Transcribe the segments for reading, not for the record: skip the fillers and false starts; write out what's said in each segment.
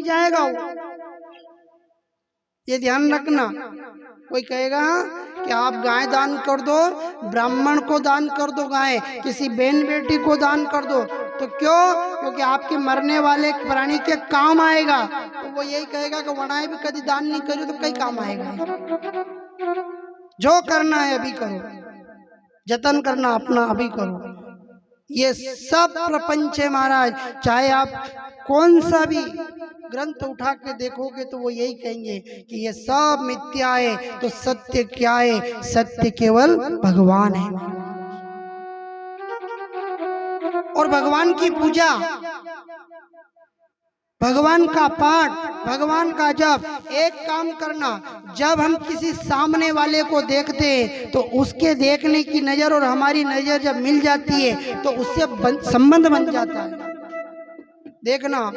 जाएगा वो, ये ध्यान रखना। कोई कहेगा कि आप गाय दान कर दो, ब्राह्मण को दान कर दो, गाय किसी बहन बेटी को दान कर दो, तो क्यों? क्योंकि आपके मरने वाले प्राणी के काम आएगा। तो वो यही कहेगा कि वनाए भी कभी दान नहीं करी तो कई काम आएगा। जो करना है अभी करो, जतन करना अपना अभी करो। ये सब प्रपंच है महाराज, चाहे आप कौन सा भी ग्रंथ उठा के देखोगे तो वो यही कहेंगे कि ये सब मिथ्या है। तो सत्य क्या है? सत्य केवल भगवान है। और भगवान की पूजा, भगवान का पाठ, भगवान का जप। एक काम करना, जब हम किसी सामने वाले को देखते हैं तो उसके देखने की नजर और हमारी नजर जब मिल जाती है तो उससे संबंध बन जाता है। देखना,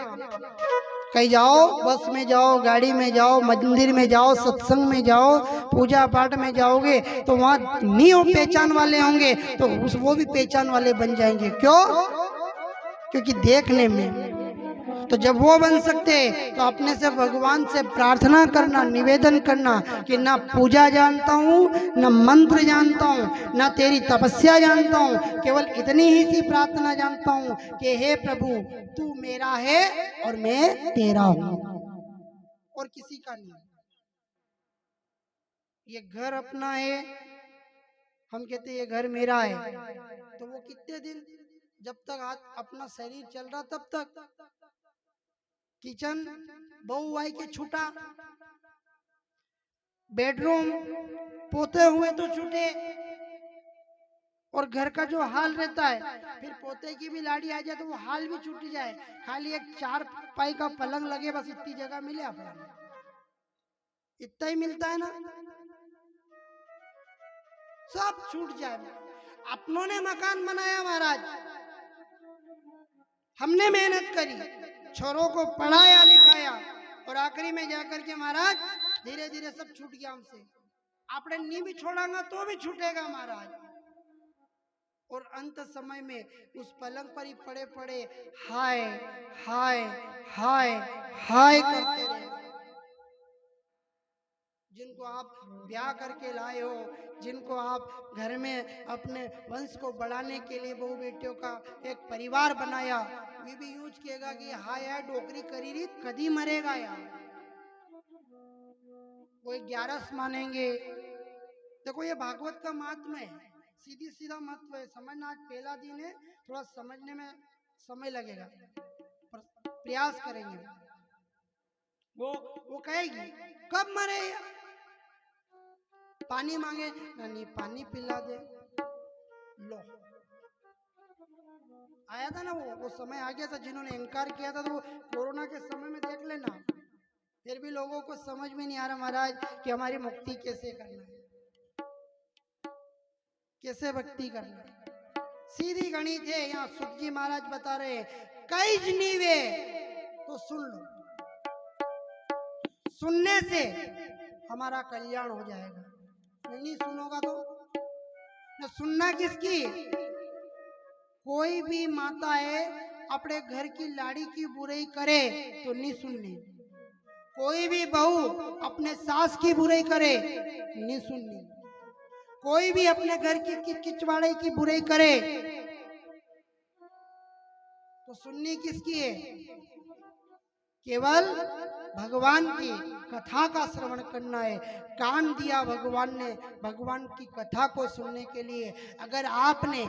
कहीं जाओ, बस में जाओ, गाड़ी में जाओ, मंदिर में जाओ, सत्संग में जाओ, पूजा पाठ में जाओगे तो वहाँ नहीं हो पहचान वाले होंगे तो वो भी पहचान वाले बन जाएंगे। क्यों? क्योंकि देखने में। तो जब वो बन सकते तो अपने से भगवान से प्रार्थना करना, निवेदन करना कि ना पूजा जानता हूँ, ना मंत्र जानता हूँ, ना तेरी तपस्या जानता हूँ, केवल इतनी ही सी प्रार्थना जानता हूँ कि हे प्रभु तू मेरा है और मैं तेरा हूँ, और किसी का नहीं। ये घर अपना है, हम कहते ये घर मेरा है, तो वो कितने दिन, जब तक हाथ अपना शरीर चल रहा तब तक। किचन बहू आई के छूटा, बेडरूम पोते हुए तो छूटे, और घर का जो हाल रहता है, फिर पोते की भी लाड़ी आ जाए तो वो हाल भी छूट जाए। खाली एक 4 पाई का पलंग लगे, बस इतनी जगह मिले अपना, इतना ही मिलता है ना, सब छूट जाए। अपनों ने मकान बनाया महाराज, हमने मेहनत करी, छोरों को पढ़ाया लिखाया, और आखिरी में जाकर के महाराज धीरे धीरे सब छूट गया हमसे। आपने नी भी छोड़ांगा तो भी छूटेगा महाराज। और अंत समय में उस पलंग पर ही पड़े पड़े हाय हाय हाय हाय करते रहे। जिनको आप ब्याह करके लाए हो, जिनको आप घर में अपने वंश को बढ़ाने के लिए बहू बेटियों का एक परिवार बनाया, वे भी यूज किएगा कि हाय हाय डोकरी करी रही कदी मरेगा यार। कोई 11 मानेंगे। देखो ये भागवत का महात्मा है, सीधी सीधा महत्व है, समझना। आज पहला दिन है, थोड़ा समझने में समय लगेगा, पर प्रयास करेंगे। वो कहेगी कब मरे, पानी मांगे, नहीं पानी पिला दे, लो। आया था ना वो समय आ गया था, जिन्होंने इनकार किया था, तो वो कोरोना के समय में देख लेना। फिर भी लोगों को समझ में नहीं आ रहा महाराज कि हमारी मुक्ति कैसे करना है, कैसे भक्ति करना है। सीधी गणित है। यहाँ सुख जी महाराज बता रहे हैं, कई जनीवे तो सुन लो, सुनने से हमारा कल्याण हो जाएगा। नहीं सुनोगा तो सुनना किसकी? कोई भी माता है अपने घर की लाड़ी की बुराई करे तो नहीं सुननी, कोई भी बहू अपने सास की बुराई करे नहीं सुननी, कोई भी अपने घर की किचवाड़े की बुराई करे तो सुननी किसकी है? केवल भगवान की कथा का श्रवण करना है। कान दिया भगवान ने भगवान की कथा को सुनने के लिए। अगर आपने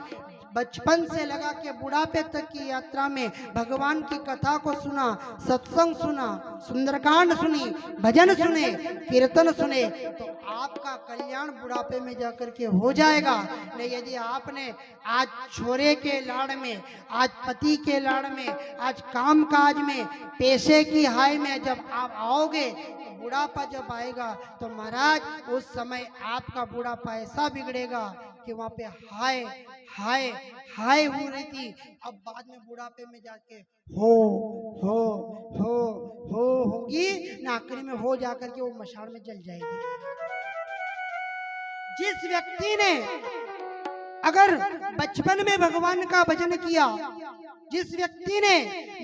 बचपन से लगा के बुढ़ापे तक की यात्रा में भगवान की कथा को सुना, सत्संग सुना, सुंदरकांड सुनी, भजन सुने, कीर्तन सुने, तो आपका कल्याण बुढ़ापे में जाकर के हो जाएगा। नहीं यदि आपने आज छोरे के लाड़ में, आज पति के लाड़ में, आज काम काज में, पैसे की हाय में जब आप आओगे, तो बुढ़ापा जब आएगा तो महाराज उस समय आपका बुढ़ापा ऐसा बिगड़ेगा कि वहां पे हाय हाय हाय हो रही थी, अब बाद में बुढ़ापे में जाके हो हो हो हो होगी ना, आखिरी में हो जाकर के वो मशान में जल जाएगी। जिस व्यक्ति ने अगर बचपन में भगवान का भजन किया, जिस व्यक्ति ने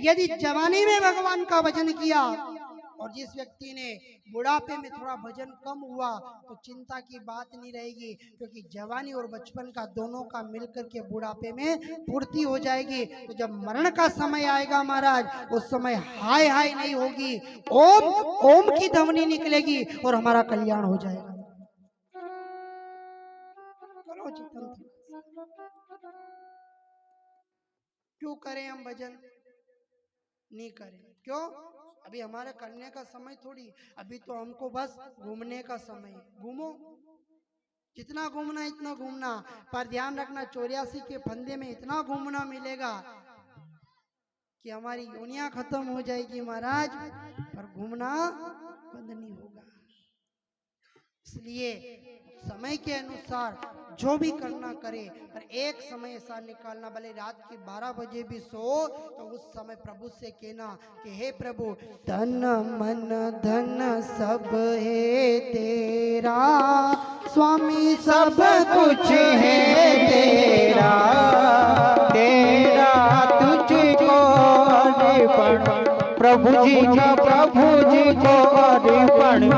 यदि जवानी में भगवान का भजन किया और जिस व्यक्ति ने बुढ़ापे में थोड़ा भजन कम हुआ, तो चिंता की बात नहीं रहेगी, क्योंकि जवानी और बचपन का दोनों का मिलकर के बुढ़ापे में पूर्ति हो जाएगी। तो जब मरण का समय आएगा महाराज, उस समय हाय हाय नहीं होगी, ओम ओम की ध्वनि निकलेगी और हमारा कल्याण हो जाएगा। करो चिंतन। क्यों करें हम भजन? नहीं करें। क्यों? अभी हमारे करने का समय थोड़ी, अभी तो हमको बस घूमने का समय। घूमो, जितना घूमना इतना घूमना, पर ध्यान रखना 84 के फंदे में इतना घूमना मिलेगा कि हमारी योनियां खत्म हो जाएगी महाराज, पर घूमना बंद नहीं होगा। इसलिए समय के अनुसार जो भी करना करे, पर एक समय ऐसा निकालना, भले रात के 12 बजे भी सो, तो उस समय प्रभु से कहना कि हे प्रभु, तन मन धन सब है तेरा, स्वामी सब कुछ है तेरा, तेरा तुझको अर्पण, प्रभु जी को अर्पण,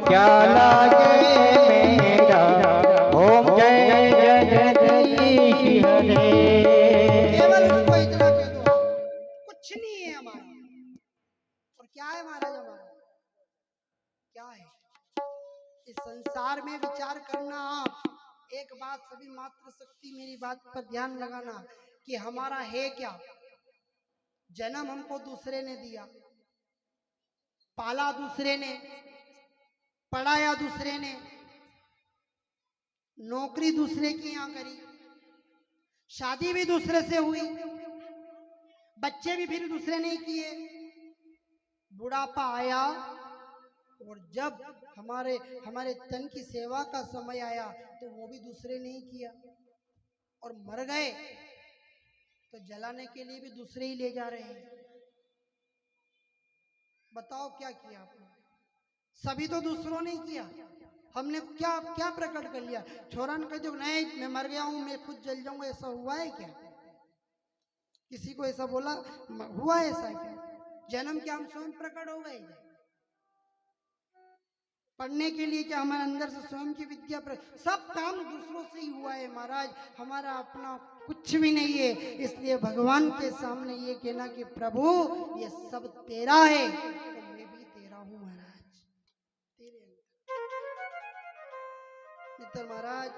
क्या लागे मेरा, ओम जय जगदीश हरे। केवल उसको इतना कह दो, कुछ नहीं है हमारा। और क्या है महाराज हमारा? क्या है? इस संसार में विचार करना आप, एक बात सभी मात्र शक्ति मेरी बात पर ध्यान लगाना कि हमारा है क्या? जन्म हमको दूसरे ने दिया, पाला दूसरे ने, पढ़ाया दूसरे ने, नौकरी दूसरे की यहाँ करी, शादी भी दूसरे से हुई, बच्चे भी फिर दूसरे ने किए, बुढ़ापा आया और जब हमारे हमारे तन की सेवा का समय आया तो वो भी दूसरे ने ही किया, और मर गए तो जलाने के लिए भी दूसरे ही ले जा रहे हैं। बताओ क्या किया आपने? सभी तो दूसरों ने किया, हमने क्या क्या प्रकट कर लिया? छोरा ने कह दो नहीं मैं मर गया हूं, मैं खुद जल जाऊंगा, ऐसा हुआ है क्या? किसी को ऐसा बोला हुआ है ऐसा क्या? जन्म क्या हम स्वयं प्रकट हो गए? पढ़ने के लिए क्या हमारे अंदर से स्वयं की विद्या सब काम दूसरों से ही हुआ है महाराज, हमारा अपना कुछ भी नहीं है। इसलिए भगवान के सामने ये कहना कि प्रभु ये सब तेरा है, तो मैं भी तेरा हूं महाराज, तेरे मित्र। महाराज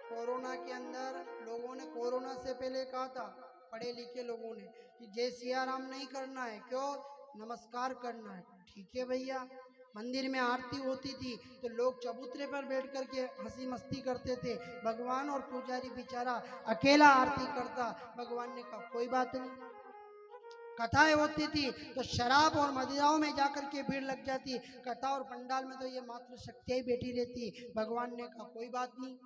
कोरोना के अंदर लोगों ने कोरोना से पहले कहा था, पढ़े लिखे लोगों ने, कि जय सिया राम नहीं करना है, क्यों? नमस्कार करना है। ठीक है भैया, मंदिर में आरती होती थी तो लोग चबूतरे पर बैठ कर के हंसी मस्ती करते थे, भगवान और पुजारी बेचारा अकेला आरती करता। भगवान ने कहा कोई बात नहीं। कथाएं होती थी तो शराब और मदिराओं में जाकर के भीड़ लग जाती, कथा और पंडाल में तो ये मात्र शक्तियां ही बैठी रहती। भगवान ने कहा कोई बात नहीं।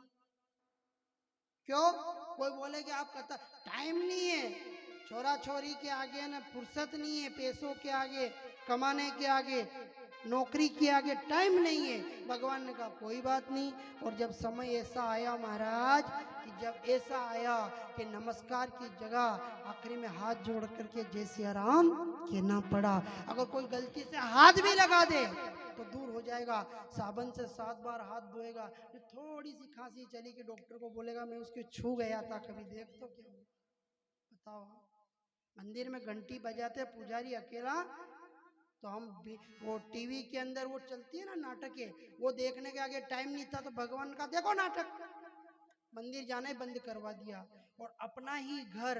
क्यों? कोई बोले कि आप कथा, टाइम नहीं है, छोरा छोरी के आगे ना फुर्सत नहीं है, पैसों के आगे, कमाने के आगे, नौकरी के आगे टाइम नहीं है। भगवान ने कहा कोई बात नहीं। और जब समय ऐसा आया महाराज, कि जब ऐसा आया कि नमस्कार की जगह आखिरी में हाथ जोड़ करके जय सिया राम कहना पड़ा। अगर कोई गलती से हाथ भी लगा दे तो दूर हो जाएगा, साबुन से 7 बार हाथ धोएगा, थोड़ी सी खांसी चली कि डॉक्टर को बोलेगा मैं उसके छू गया था, कभी देख तो क्या बताओ। मंदिर में घंटी बजाते पुजारी अकेला, तो हम वो टीवी के अंदर वो चलती है ना नाटक है, वो देखने के आगे टाइम नहीं था, तो भगवान का देखो नाटक, मंदिर जाना ही बंद करवा दिया। और अपना ही घर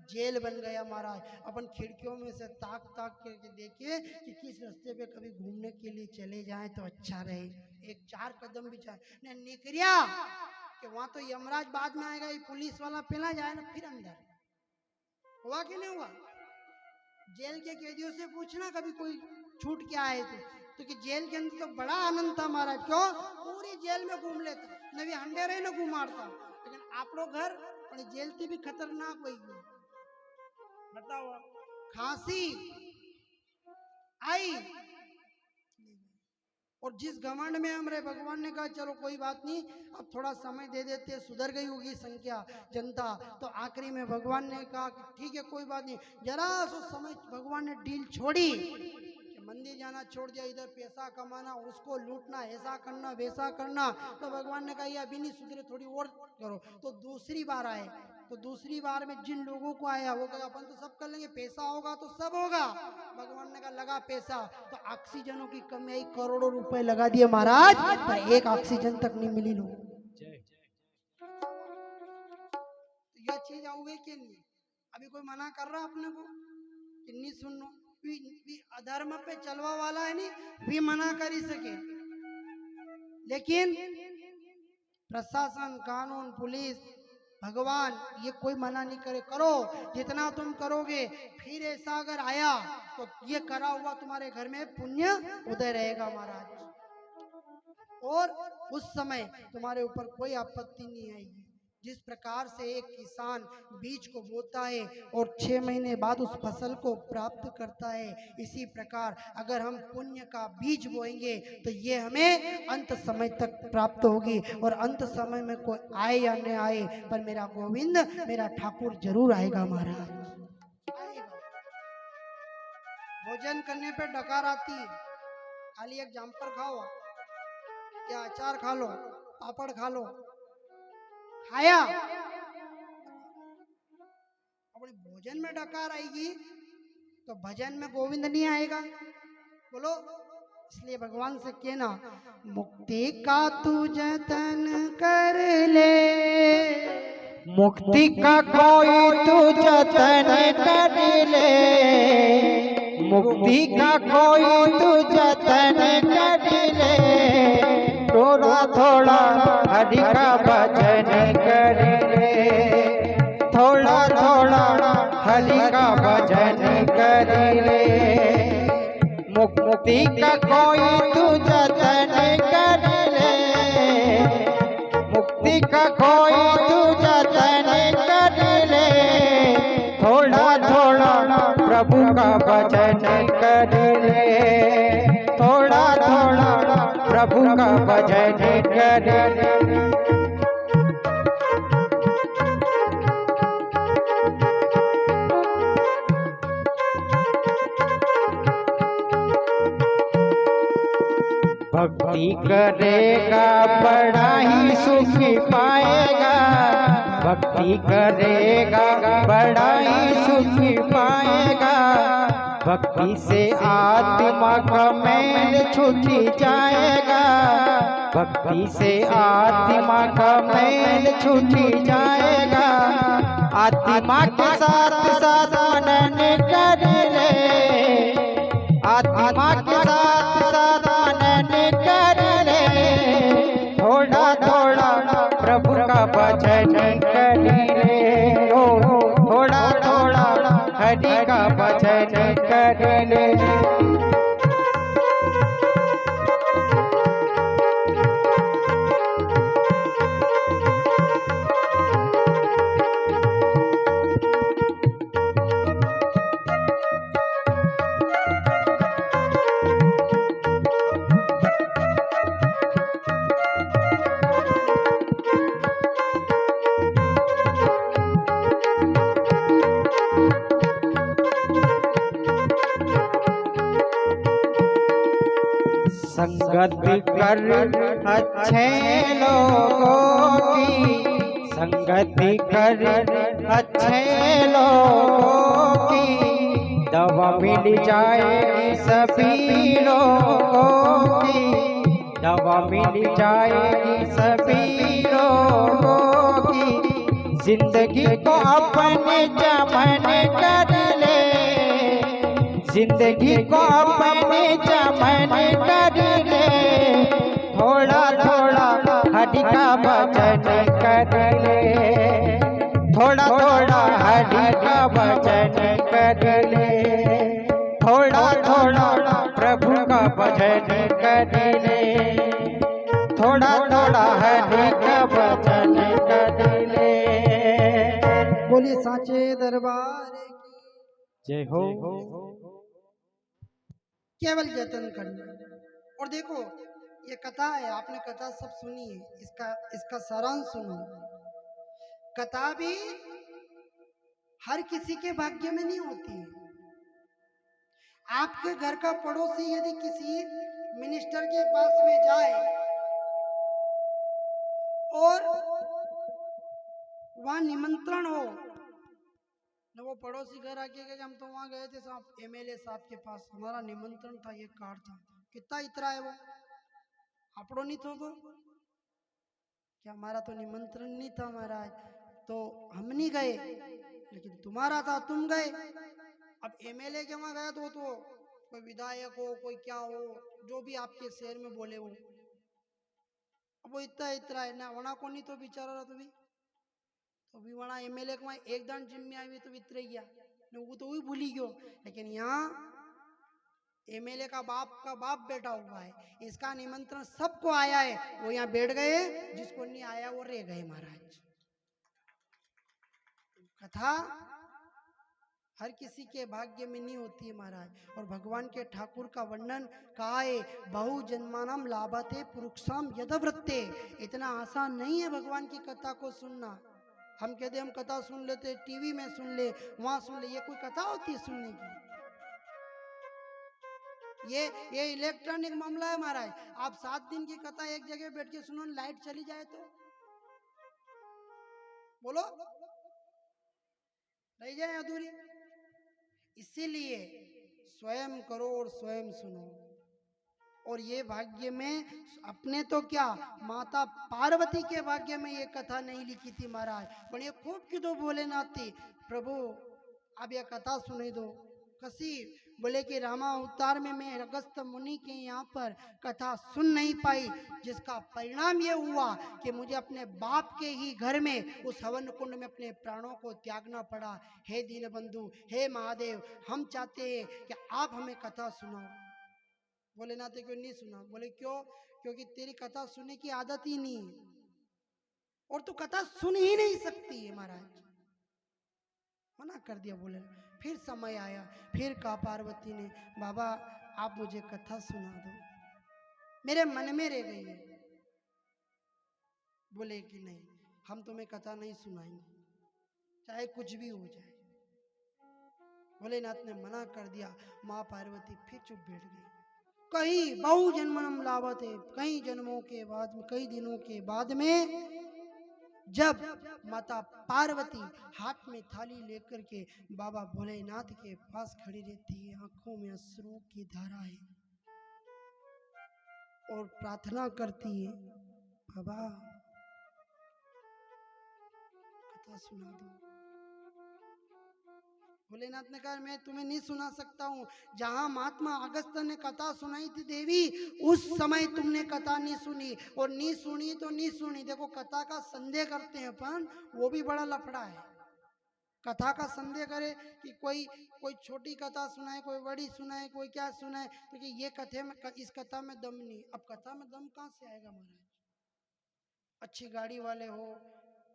जेल बन गया महाराज। अपन खिड़कियों में से ताक ताक करके देखे कि किस रास्ते पे कभी घूमने के लिए चले जाएं तो अच्छा रहे, एक 4 कदम भी जाए निकरिया कि वहां तो यमराज बाद में आएगा, ये पुलिस वाला पहला जाए ना फिर अंदर। हुआ कि नहीं हुआ? जेल के कैदियों से पूछना कभी कोई छूट के आए तो कि जेल के अंदर तो बड़ा आनंद था महाराज। क्यों? पूरी जेल में घूम लेता, न भी हंडे रहे न घुमारता। लेकिन आप लोग घर और जेल थी भी खतरनाक हुई। बताओ, खांसी आई, और जिस घमंड में हम रहे, भगवान ने कहा चलो कोई बात नहीं, अब थोड़ा समय दे देते, सुधर गई होगी संख्या जनता। तो आखिरी में भगवान ने कहा कि ठीक है कोई बात नहीं। जरा सो समय भगवान ने डील छोड़ी कि मंदिर जाना छोड़ दिया, इधर पैसा कमाना, उसको लूटना, ऐसा करना वैसा करना। तो भगवान ने कहा ये अभी नहीं सुधरे, थोड़ी और करो। तो दूसरी बार आए, तो दूसरी बार में जिन लोगों को आया वो कहा अपन तो सब कर लेंगे, पैसा होगा तो सब होगा। भगवान ने कहा लगा पैसा, तो ऑक्सीजनों की कमी आई, करोड़ों रुपए लगा दिए महाराज, पर एक ऑक्सीजन तक नहीं मिली लोगों को। तो यह चीज आओगे कि नहीं? अभी कोई मना कर रहा अपने को कि नहीं सुनो, अधर्म पे चलवा वाला है नहीं, भी मना कर ही सके। लेकिन प्रशासन, कानून, पुलिस, भगवान ये कोई मना नहीं करे, करो जितना तुम करोगे। फिर ऐसा अगर आया तो ये करा हुआ तुम्हारे घर में पुण्य उदय रहेगा महाराज, और उस समय तुम्हारे ऊपर कोई आपत्ति नहीं आएगी। जिस प्रकार से एक किसान बीज को बोता है और 6 महीने बाद उस फसल को प्राप्त करता है, इसी प्रकार अगर हम पुण्य का बीज बोएंगे तो ये हमें अंत समय तक प्राप्त होगी। और अंत समय में कोई आए या न आए, पर मेरा गोविंद, मेरा ठाकुर जरूर आएगा महाराज, आएगा। भोजन करने पे डकार आती है, खाली एक जामपर खाओ या अचार खा लो, पापड़ खा लो, खाया, अपने भोजन में डकार आएगी तो भजन में गोविंद नहीं आएगा। बोलो, इसलिए भगवान से कहना मुक्ति का तू जतन कर ले, मुक्ति का कोई तू जतन कर ले, मुक्ति का कोई तू जतन कर ले, थोड़ा थोड़ा हरि का भजन कर ले, थोड़ा थोड़ा हरि का भजन कर ले, मुक्ति का कोई तू जतन कर ले, मुक्ति का कोई तू जतन कर ले, थोड़ा थोड़ा प्रभु का भजन कर ले, थोड़ा थोड़ा प्रभु का भजन कर ले। भक्ति करेगा बड़ा ही सुख पाएगा, भक्ति करेगा बड़ा ही सुख पाएगा, भक्ति से आत्मा का मैल छूट जाएगा, भक्ति से आत्मा का मैल छूट जाएगा, आत्मा के साथ साथ मनन कर ले, आत्मा के साथ साथ मनन कर ले, थोड़ा थोड़ा प्रभु का भजन कर ले, थोड़ा थोड़ा हरि का भजन कर ले। संगत कर अच्छे लोगों की, संगत कर अच्छे लोगों की, दवा मिल जाएगी सभी लोगों की, दवा मिल जाएगी सभी लोगों की, जिंदगी को अपने चमन कर ले, जिंदगी को अपने चमन कर ले, थोड़ा थोड़ा हरि का भजन कर ले, थोड़ा थोड़ा हरि का भजन कर ले, थोड़ा थोड़ा प्रभु का भजन कर ले, थोड़ा थोड़ा हरि का भजन कर ले। बोलिए साचे दरबार की जय हो। केवल जतन करना। और देखो ये कथा है, आपने कथा सब सुनी है, इसका सारांश सुनो। कथा भी हर किसी के भाग्य में नहीं होती है। आपके घर का पड़ोसी यदि किसी मिनिस्टर के पास में जाए और वहां निमंत्रण हो, न वो पड़ोसी घर आके कहे हम तो वहां गए थे साहब, एमएलए साहब के पास, हमारा निमंत्रण था, ये कार्ड था, कितना इतरा है वो, आपड़ो नहीं तो क्या हमारा तो निमंत्रण नहीं था महाराज, तो हम नहीं गए, लेकिन तुम्हारा था तुम गए। अब एमएलए के वहां गया तो कोई विधायक हो, कोई क्या हो, जो भी आपके शहर में बोले हो, अब वो इतना इतना है ना, वना को नहीं तो बेचारा रहा तो भी वना एमएलए के वहां एक दान जिम में आई तो इतरे गया न, वो तो वही भूली गयो। लेकिन यहाँ एमएलए का बाप बैठा हुआ है, इसका निमंत्रण सबको आया है, वो यहाँ बैठ गए, जिसको नहीं आया वो रह गए महाराज। कथा हर किसी के भाग्य में नहीं होती है महाराज। और भगवान के ठाकुर का वर्णन कहा है, बहु जन्मानम लाभते पुरुषाम यदवृत्ते। इतना आसान नहीं है भगवान की कथा को सुनना। हम कहते हम कथा सुन लेते, टीवी में सुन ले, वहां सुन ले, ये कोई कथा होती है सुनने की? ये इलेक्ट्रॉनिक मामला है महाराज। आप 7 दिन की कथा एक जगह बैठ के सुनो, लाइट चली जाए तो बोलो रह जाए अधूरी। इसीलिए स्वयं करो और स्वयं सुनो। और ये भाग्य में अपने तो क्या, माता पार्वती के भाग्य में ये कथा नहीं लिखी थी महाराज, पर ये खूब की दो भोलेनाथ थी, प्रभु अब यह कथा सुने दो। कसी बोले कि रामा अवतार में मैं अगस्त मुनि के यहाँ पर कथा सुन नहीं पाई, जिसका परिणाम ये हुआ कि मुझे अपने बाप के ही घर में उस हवन कुंड में अपने प्राणों को त्यागना पड़ा। हे दीनबंधु, हे महादेव, हम चाहते हैं कि आप हमें कथा सुनाओ। भोलेनाथ क्यों नहीं सुना? बोले क्यों? क्योंकि तेरी कथा सुनने की आदत ही नहीं है और तू कथा सुन ही नहीं सकती है महाराज। मना कर दिया बोले। फिर समय आया, फिर कहा पार्वती ने, बाबा आप मुझे कथा सुना दो, मेरे मन में रह गई है। बोले कि नहीं, हम तुम्हें कथा नहीं सुनाएंगे चाहे कुछ भी हो जाए। भोलेनाथ ने मना कर दिया। माँ पार्वती फिर चुप बैठ गई। कई बहु जन्मनम लाभते, कई जन्मों के बाद में, कई दिनों के बाद में, जब माता पार्वती हाथ में थाली लेकर के बाबा भोलेनाथ के पास खड़ी रहती है, आंखों में अश्रु की धारा है और प्रार्थना करती है, बाबा कथा सुना दो। भोलेनाथ ने कहा मैं तुम्हें नहीं सुना सकता हूँ। जहां महात्मा अगस्त ने कथा सुनाई थी देवी, उस समय तुमने कथा नहीं सुनी, और नहीं सुनी तो नहीं सुनी। देखो कथा का संदेह करते हैं अपन, वो भी बड़ा लफड़ा है। कथा का संदेह करे कि कोई छोटी कथा सुनाए, कोई बड़ी सुनाए, कोई क्या सुनाए, तो कि ये कथे में, इस कथा में दम नहीं। अब कथा में दम कहाँ से आएगा महाराज? अच्छी गाड़ी वाले हो,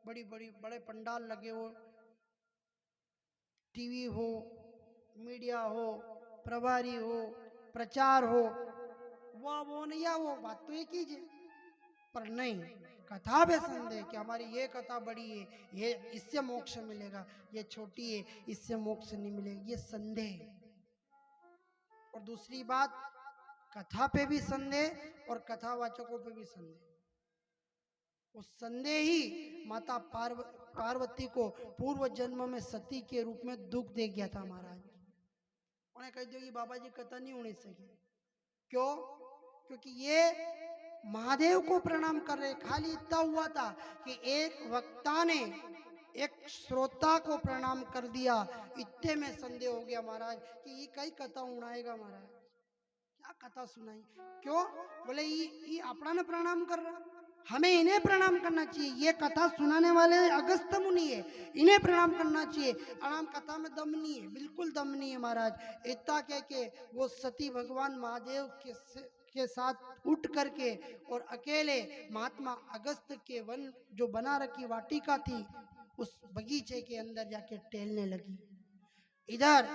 बड़े पंडाल लगे हो, टीवी हो, मीडिया हो, प्रभारी हो, प्रचार हो, वो नहीं, या वो बात तो एक ही है। पर नहीं, कथा में संदेह कि हमारी ये कथा बड़ी है, ये इससे मोक्ष मिलेगा, ये छोटी है इससे मोक्ष नहीं मिलेगा, ये संदेह। और दूसरी बात, कथा पे भी संदेह और कथावाचकों पे भी संदेह। उस संदेह ही माता पार्वती को पूर्व जन्म में सती के रूप में दुख दे गया था महाराज। उन्हें कह दिया कि बाबा जी कथा नहीं होनी चाहिए। क्यों? क्योंकि ये महादेव को प्रणाम कर रहे। खाली इतना हुआ था कि एक वक्ता ने एक श्रोता को प्रणाम कर दिया, इतने में संदेह हो गया महाराज कि ये कई कथा उड़ाएगा महाराज, क्या कथा सुनाई। क्यों? बोले ये अपना ने प्रणाम कर रहा, हमें इन्हें प्रणाम करना चाहिए। ये कथा सुनाने वाले अगस्त मुनि है, इन्हें प्रणाम करना चाहिए। आराम कथा में दम नहीं है, बिल्कुल दम नहीं है महाराज। इतना कह के वो सती भगवान महादेव के साथ उठ करके और अकेले महात्मा अगस्त के वन जो बना रखी वाटिका थी, उस बगीचे के अंदर जाके टहलने लगी। इधर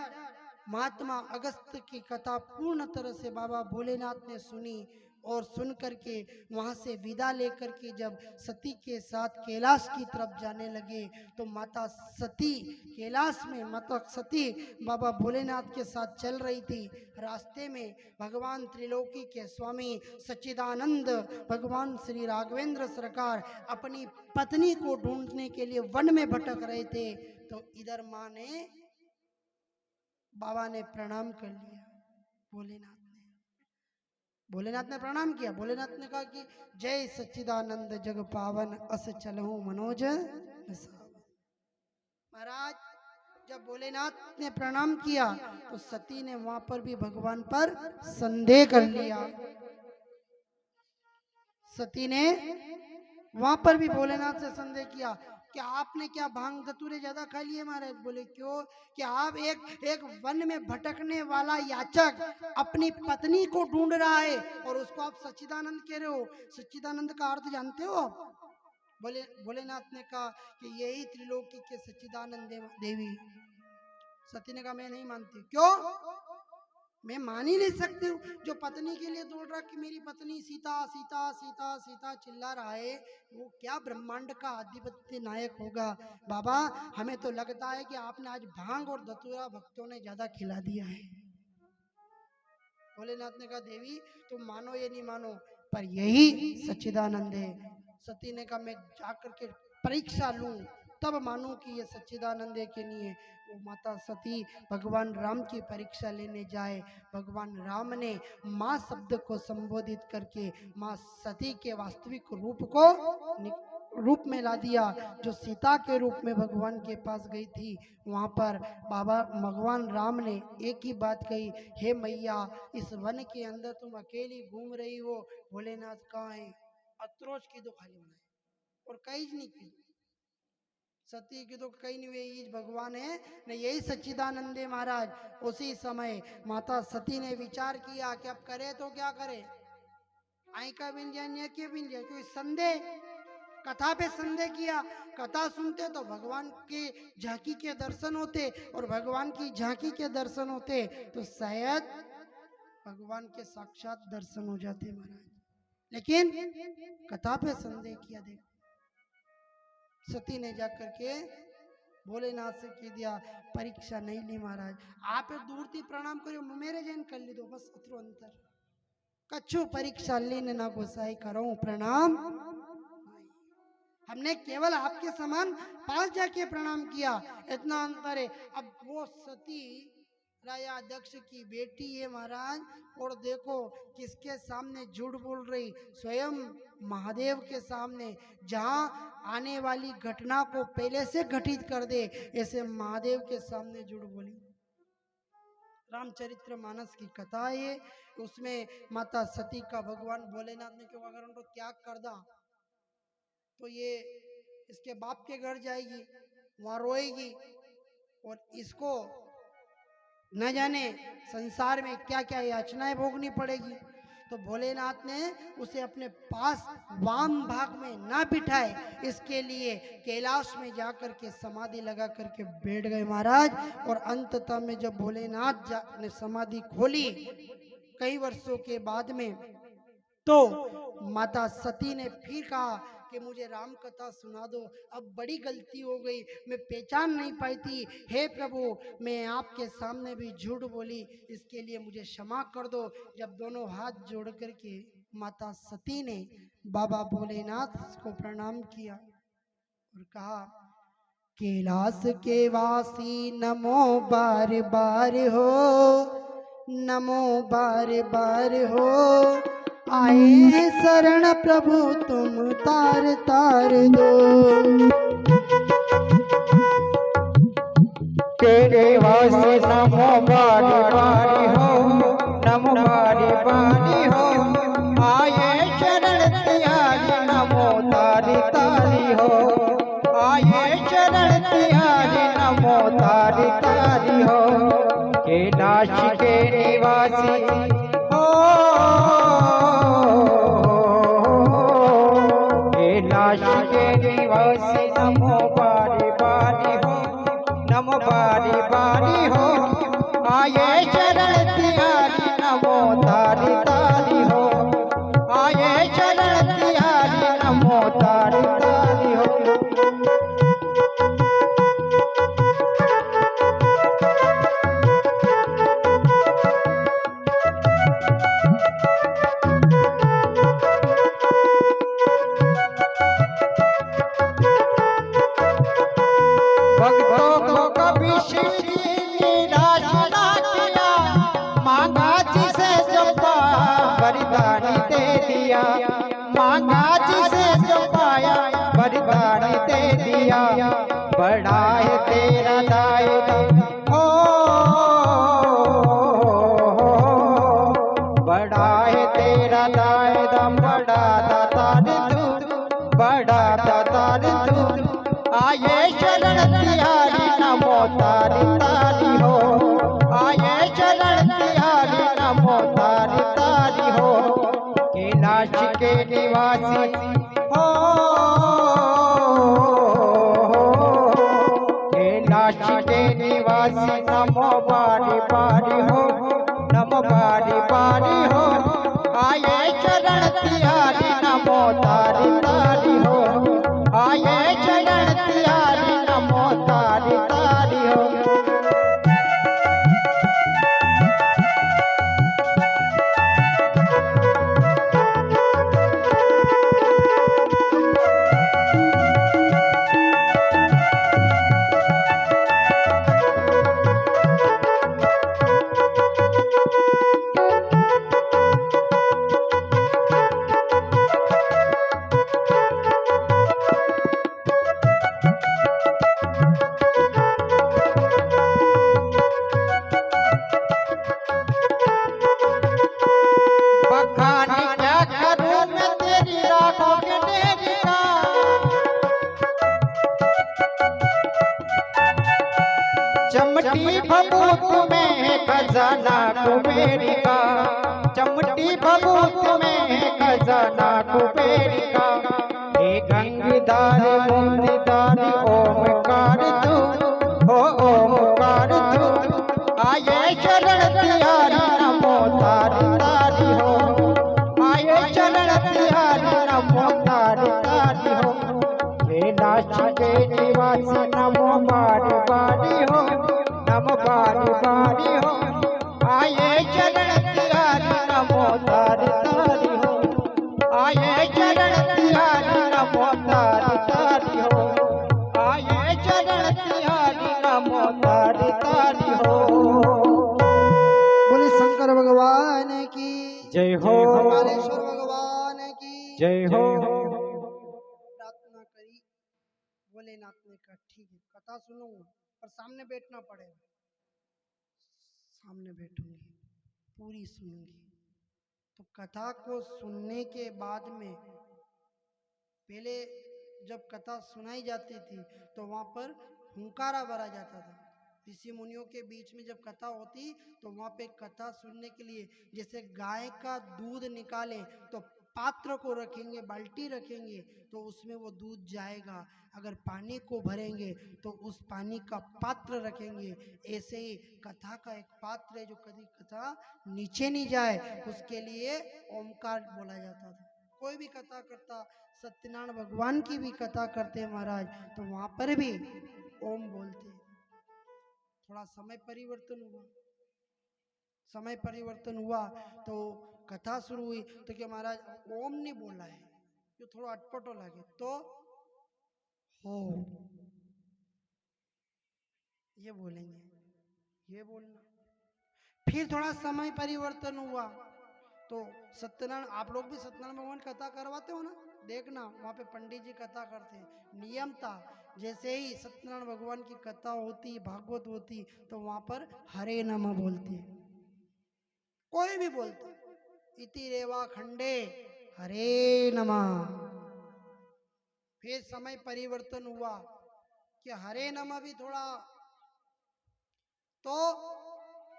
महात्मा अगस्त की कथा पूर्ण तरह से बाबा भोलेनाथ ने सुनी और सुन करके वहां से विदा लेकर के जब सती के साथ कैलाश की तरफ जाने लगे तो माता सती कैलाश में माता सती बाबा भोलेनाथ के साथ चल रही थी। रास्ते में भगवान त्रिलोकी के स्वामी सच्चिदानंद भगवान श्री राघवेंद्र सरकार अपनी पत्नी को ढूंढने के लिए वन में भटक रहे थे। तो इधर माँ ने बाबा ने प्रणाम कर लिया। भोलेनाथ ने प्रणाम किया। भोलेनाथ ने कहा कि जय सच्चिदानंद जग पावन अस चलहु मनोज महाराज। जब भोलेनाथ ने प्रणाम किया तो सती ने वहां पर भी भगवान पर संदेह कर लिया। सती ने वहां पर भी भोलेनाथ से संदेह किया कि आपने क्या भांग धतूरे ज्यादा खा लिए महाराज? बोले क्यों? कि आप एक वन में भटकने वाला याचक अपनी पत्नी को ढूंढ रहा है और उसको आप सच्चिदानंद कह रहे हो। सच्चिदानंद का अर्थ जानते हो आप? भोलेनाथ ने कहा कि यही त्रिलोकी के सच्चिदानंद देवी। सती ने कहा मैं नहीं मानती। क्यों? मैं मान ही नहीं सकती हूँ। जो पत्नी के लिए दौड़ रहा कि मेरी पत्नी सीता सीता सीता सीता चिल्ला रहा है, वो क्या ब्रह्मांड का आधिपत्य नायक होगा? बाबा हमें तो लगता है कि आपने आज भांग और धतूरा भक्तों ने ज्यादा खिला दिया है। भोलेनाथ ने कहा देवी तुम मानो ये नहीं मानो पर यही सच्चिदानंद है। सती ने कहा मैं जाकर के परीक्षा लूं तब मानूं कि ये सच्चिदानंद है कि नहीं है। वो माता सती भगवान राम की परीक्षा लेने जाए। भगवान राम ने माँ शब्द को संबोधित करके माँ सती के वास्तविक रूप में ला दिया। जो सीता के रूप में भगवान के पास गई थी वहां पर भगवान राम ने एक ही बात कही, हे मैया इस वन के अंदर तुम अकेली घूम रही हो, भोलेनाथ कहाँ है? अत्रोज की तो खाली बनाए और कहीं नहीं की। सती की तो कहीं नहीं हुई, भगवान है न, यही सच्चिदानंद है महाराज। उसी समय माता सती ने विचार किया कि अब करे तो क्या करे। आई का बिन जानिए क्यों बिन जाए, क्योंकि संदेह कथा पे संदेह किया। कथा सुनते तो भगवान के झांकी के दर्शन होते और भगवान की झांकी के दर्शन होते तो शायद भगवान के साक्षात दर्शन हो जाते महाराज। लेकिन कथा पे संदेह किया। देखो सती ने जाकर के भोलेनाथ से कह दिया परीक्षा नहीं ली महाराज, आप दूर थी प्रणाम करियो मेरे जैन कर ली दो बस अतरो अंतर कछु परीक्षा लेने ना गोसाई करो प्रणाम। हमने केवल आपके समान पास जाके प्रणाम किया, इतना अंतर है। अब वो सती राजा दक्ष की बेटी है महाराज और देखो किसके सामने झूठ बोल रही, स्वयं महादेव के सामने। जहां आने वाली घटना को पहले से घटित कर दे ऐसे महादेव के सामने झूठ बोली। रामचरित्र मानस की कथा है, उसमें माता सती का भगवान भोलेनाथ ने क्यों अगर उनको त्याग कर दा तो ये इसके बाप के घर जाएगी, वहां रोएगी और इसको न जाने संसार में क्या क्या याचनाएं भोगनी पड़ेगी। तो भोलेनाथ ने उसे अपने पास वाम भाग में ना बिठाए, इसके लिए कैलाश में जाकर के समाधि लगा करके बैठ गए महाराज। और अंततः में जब भोलेनाथ ने समाधि खोली कई वर्षों के बाद में तो माता सती ने फिर कहा कि मुझे राम कथा सुना दो, अब बड़ी गलती हो गई, मैं पहचान नहीं पाई थी। हे प्रभु मैं आपके सामने भी झूठ बोली, इसके लिए मुझे क्षमा कर दो। जब दोनों हाथ जोड़ करके माता सती ने बाबा भोलेनाथ को प्रणाम किया और कहा कैलाश के वासी नमो बार बार हो, नमो बार बार हो, आए शरण प्रभु तुम तार तार दो। तेरे वास्ते नमो बारी बारी हो, नमो बारी बारी हो, आए शरण त्यागी नमो तारी तारी हो, आए शरण त्यागी नमो तारी तारी हो। कैलाश के निवासी कैलाश के निवासी नमो बारी बारी हो, नमो बारी बारी हो, आए शरण तिहारी नमो तारी तारी हो, आए शरण तिहारी नमो तारी तारी हो। भक्तों को कभी शिव जी निराश ना किया, मांगा जिसे जपा वरदान दे दिया, मांगा जिसे जपाया वरदान दे दिया। बड़ा है तेरा दायरा हो, बड़ा है तेरा दायरा, बड़ा दातार तू, बड़ा दातार तू। आए शरण तिहारी नमो तारी तारी हो, आए शरण तिहारी नमो तारी तारी हो। कैलाश के निवासी हो, कैलाश के निवासी नमो बारी बारी हो, नमो बारी बारी हो। आए शरण तिहारी नमो तारी तारी हो, आए शरण तिहारी नमो तारी तारी हो। बखान क्या करूं मैं तेरी राखों के डेर का, चमटी भभूत में खजाना कुबेर का, चमटी भभूत में खजाना कुबेर का। हे गंगधार मुंदिदार ओमकार तू हो, ओमकार तू। आए शरण तिहारी नमो तारी तारी हो, आए शरण तिहारी नमो तारी तारी हो। कैलाश के निवासी नमो बारी बारी हो, नमो बारी बारी हो। आए शरण तिहारी नमो तारी तारी हो, आए शरण तिहारी नमो तारी तारी हो, आए शरण तिहारी नमो तारी तारी हो। बोले शंकर भगवान की जय हो, कालेश्वर भगवान की जय हो। प्रार्थना करी भोलेनाथ ने कहा ठीक है कथा सुनूंगा पर सामने बैठना पड़ेगा। सामने बैठूंगी पूरी सुनूंगी। तो कथा को सुनने के बाद में पहले जब कथा सुनाई जाती थी तो वहां पर हुंकारा भरा जाता था। ऋषि मुनियों के बीच में जब कथा होती तो वहां पे कथा सुनने के लिए जैसे गाय का दूध निकाले तो पात्र को रखेंगे, बाल्टी रखेंगे तो उसमें वो दूध जाएगा। अगर पानी को भरेंगे तो उस पानी का पात्र रखेंगे। ऐसे ही कथा का एक पात्र है जो कभी कथा नीचे नहीं जाए, उसके लिए ओमकार बोला जाता था। कोई भी कथा करता, सत्यनारायण भगवान की भी कथा करते महाराज तो वहां पर भी ओम बोलते। थोड़ा समय परिवर्तन हुआ, समय परिवर्तन हुआ तो कथा शुरू हुई तो क्या महाराज ओम नहीं बोला है, जो थोड़ा अटपटो लगे तो हो ये बोलेंगे, ये बोलना। फिर थोड़ा समय परिवर्तन हुआ तो सत्यनारायण, आप लोग भी सत्यनारायण भगवान कथा करवाते हो ना, देखना वहां पे पंडित जी कथा करते हैं। नियम था जैसे ही सत्यनारायण भगवान की कथा होती, भागवत होती तो वहां पर हरे नमः बोलते, कोई भी बोलता इति रेवा खंडे हरे नमः। फिर समय परिवर्तन हुआ कि हरे नमः भी थोड़ा तो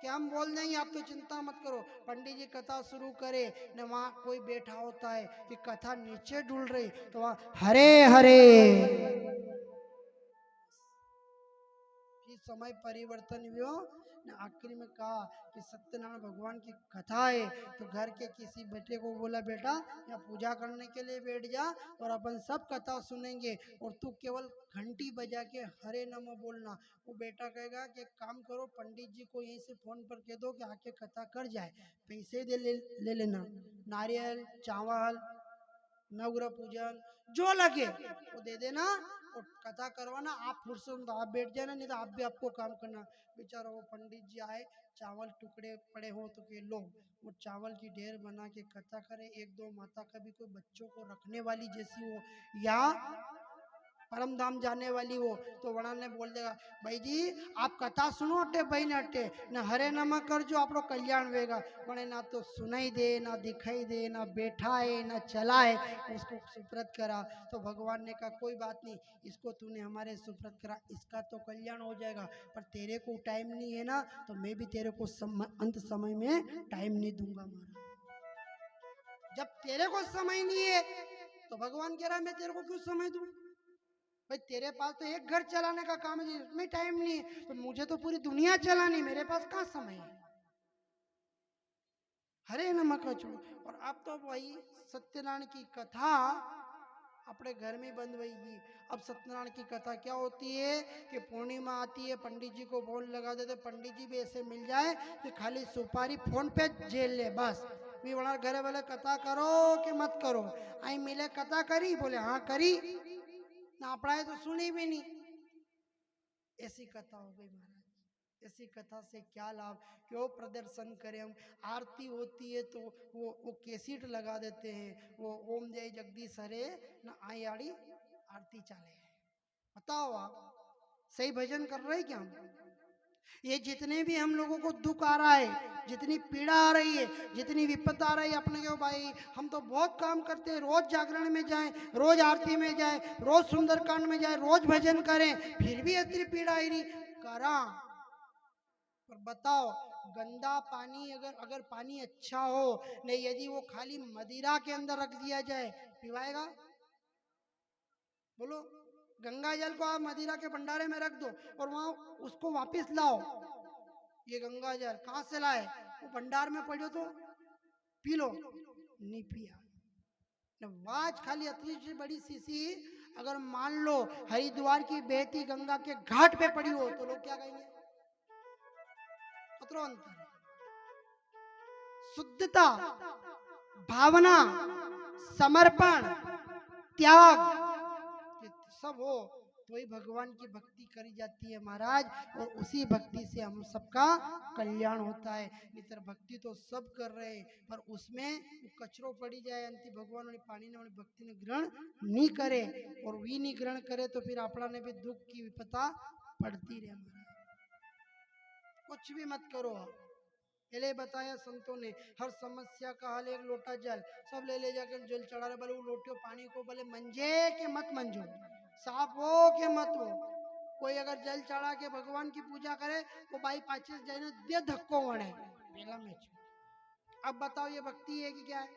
क्या हम बोल देंगे, आप तो चिंता मत करो। पंडित जी कथा शुरू करे न वहां कोई बैठा होता है कि कथा नीचे डुल रही तो वहां हरे हरे। फिर समय परिवर्तन हुआ ने आखिरी में कहा कि सत्यनारायण भगवान की कथा है तो घर के किसी बेटे को बोला बेटा या पूजा करने के लिए बैठ जा और अपन सब कथा सुनेंगे और तू केवल घंटी बजा के हरे नमो बोलना। वो बेटा कहेगा कि एक काम करो पंडित जी को यहीं से फोन पर कह दो कि आके कथा कर जाए, पैसे ले लेना, नारियल चावल नवग्रह पूजन जो लगे वो दे देना और कथा करवाना। आप फुर्सत तो आप बैठ जाना, नहीं तो आप भी आपको काम करना। बेचारा वो पंडित जी आए, चावल टुकड़े पड़े हो तो के लो, वो चावल की ढेर बना के कथा करे। एक दो माता कभी कोई बच्चों को रखने वाली जैसी हो या परम धाम जाने वाली हो तो वड़ा ने बोल देगा भाई जी आप कथा सुनो अटे भाई ने अटे न हरे नम कर जो आपको कल्याण वेगा। वणे ना तो सुनाई दे ना दिखाई दे ना बैठा है ना चला है, उसको सुप्रत करा। तो भगवान ने कहा कोई बात नहीं, इसको तूने हमारे सुप्रत करा, इसका तो कल्याण हो जाएगा, पर तेरे को टाइम नहीं है ना तो मैं भी तेरे को अंत समय में टाइम नहीं दूंगा। महाराज जब तेरे को समय नहीं है तो भगवान कह रहा है मैं तेरे को क्यों समय दूं? भाई तेरे पास तो एक घर चलाने का काम है, इसमें टाइम नहीं है, तो मुझे तो पूरी दुनिया चलानी, मेरे पास कहाँ समय है। हरे नमक छोड़ो। और अब तो भाई सत्यनारायण की कथा अपने घर में बंद होगी। अब सत्यनारायण की कथा क्या होती है कि पूर्णिमा आती है, पंडित जी को फोन लगा देते, पंडित जी भी ऐसे मिल जाए कि खाली सुपारी फोन पे जेल ले बस भी बड़ा घरे वाले कथा करो कि मत करो। आई मिले कथा करी, बोले हाँ करी ना पढ़ाए तो सुनी भी नहीं। ऐसी कथा हो गई महाराज। ऐसी कथा से क्या लाभ, क्यों प्रदर्शन करें हम। आरती होती है तो वो कैसेट लगा देते हैं, वो ओम जय जगदीश हरे न आई आड़ी आरती चाले। बताओ आप सही भजन कर रहे हैं क्या हम? ये जितने भी हम लोगों को दुख आ रहा है, जितनी पीड़ा आ रही है, जितनी विपत आ रही है अपने को, भाई हम तो बहुत काम करते हैं, रोज जागरण में जाएं, रोज आरती में जाएं, रोज सुंदरकांड में जाएं, रोज भजन करें, फिर भी इतनी पीड़ा आई रही करा। पर बताओ गंदा पानी अगर पानी अच्छा हो नहीं, यदि वो खाली मदिरा के अंदर रख दिया जाए पिवाएगा? बोलो गंगा जल को आप मदिरा के भंडारे में रख दो और वहां उसको वापस लाओ, ये गंगा जल कहां से लाए, वो भंडार में पड़ो तो पी लो, नहीं पिया। वाज खाली अतरी सी बड़ी शीशी अगर मान लो हरिद्वार की बहती गंगा के घाट पे पड़ी हो तो लोग क्या कहेंगे? अतरो अंतर है। शुद्धता, भावना, समर्पण, त्याग सब हो तो ही भगवान की भक्ति करी जाती है महाराज, और उसी भक्ति से हम सबका कल्याण होता है। नितर भक्ति तो सब कर रहे हैं पर उसमें कचरो पड़ी जाए अंति भगवान वाली पानी ने वाली भक्ति ने ग्रहण नहीं करे और वी नहीं ग्रहण करे तो फिर अपना ने भी दुख की विपता पड़ती रहे। कुछ भी मत करो आप, पहले बताया संतों ने हर समस्या का हल एक लोटा जल, सब ले जाकर जल चढ़ा रहे, बोले वो लोटे पानी को बोले मंजे के मत मंजो, साफ हो के मत हो। कोई अगर जल चढ़ा के भगवान की पूजा करे तो भाई पाचे जाने दे धक्को वणे पहला में। अब बताओ ये भक्ति है कि क्या है?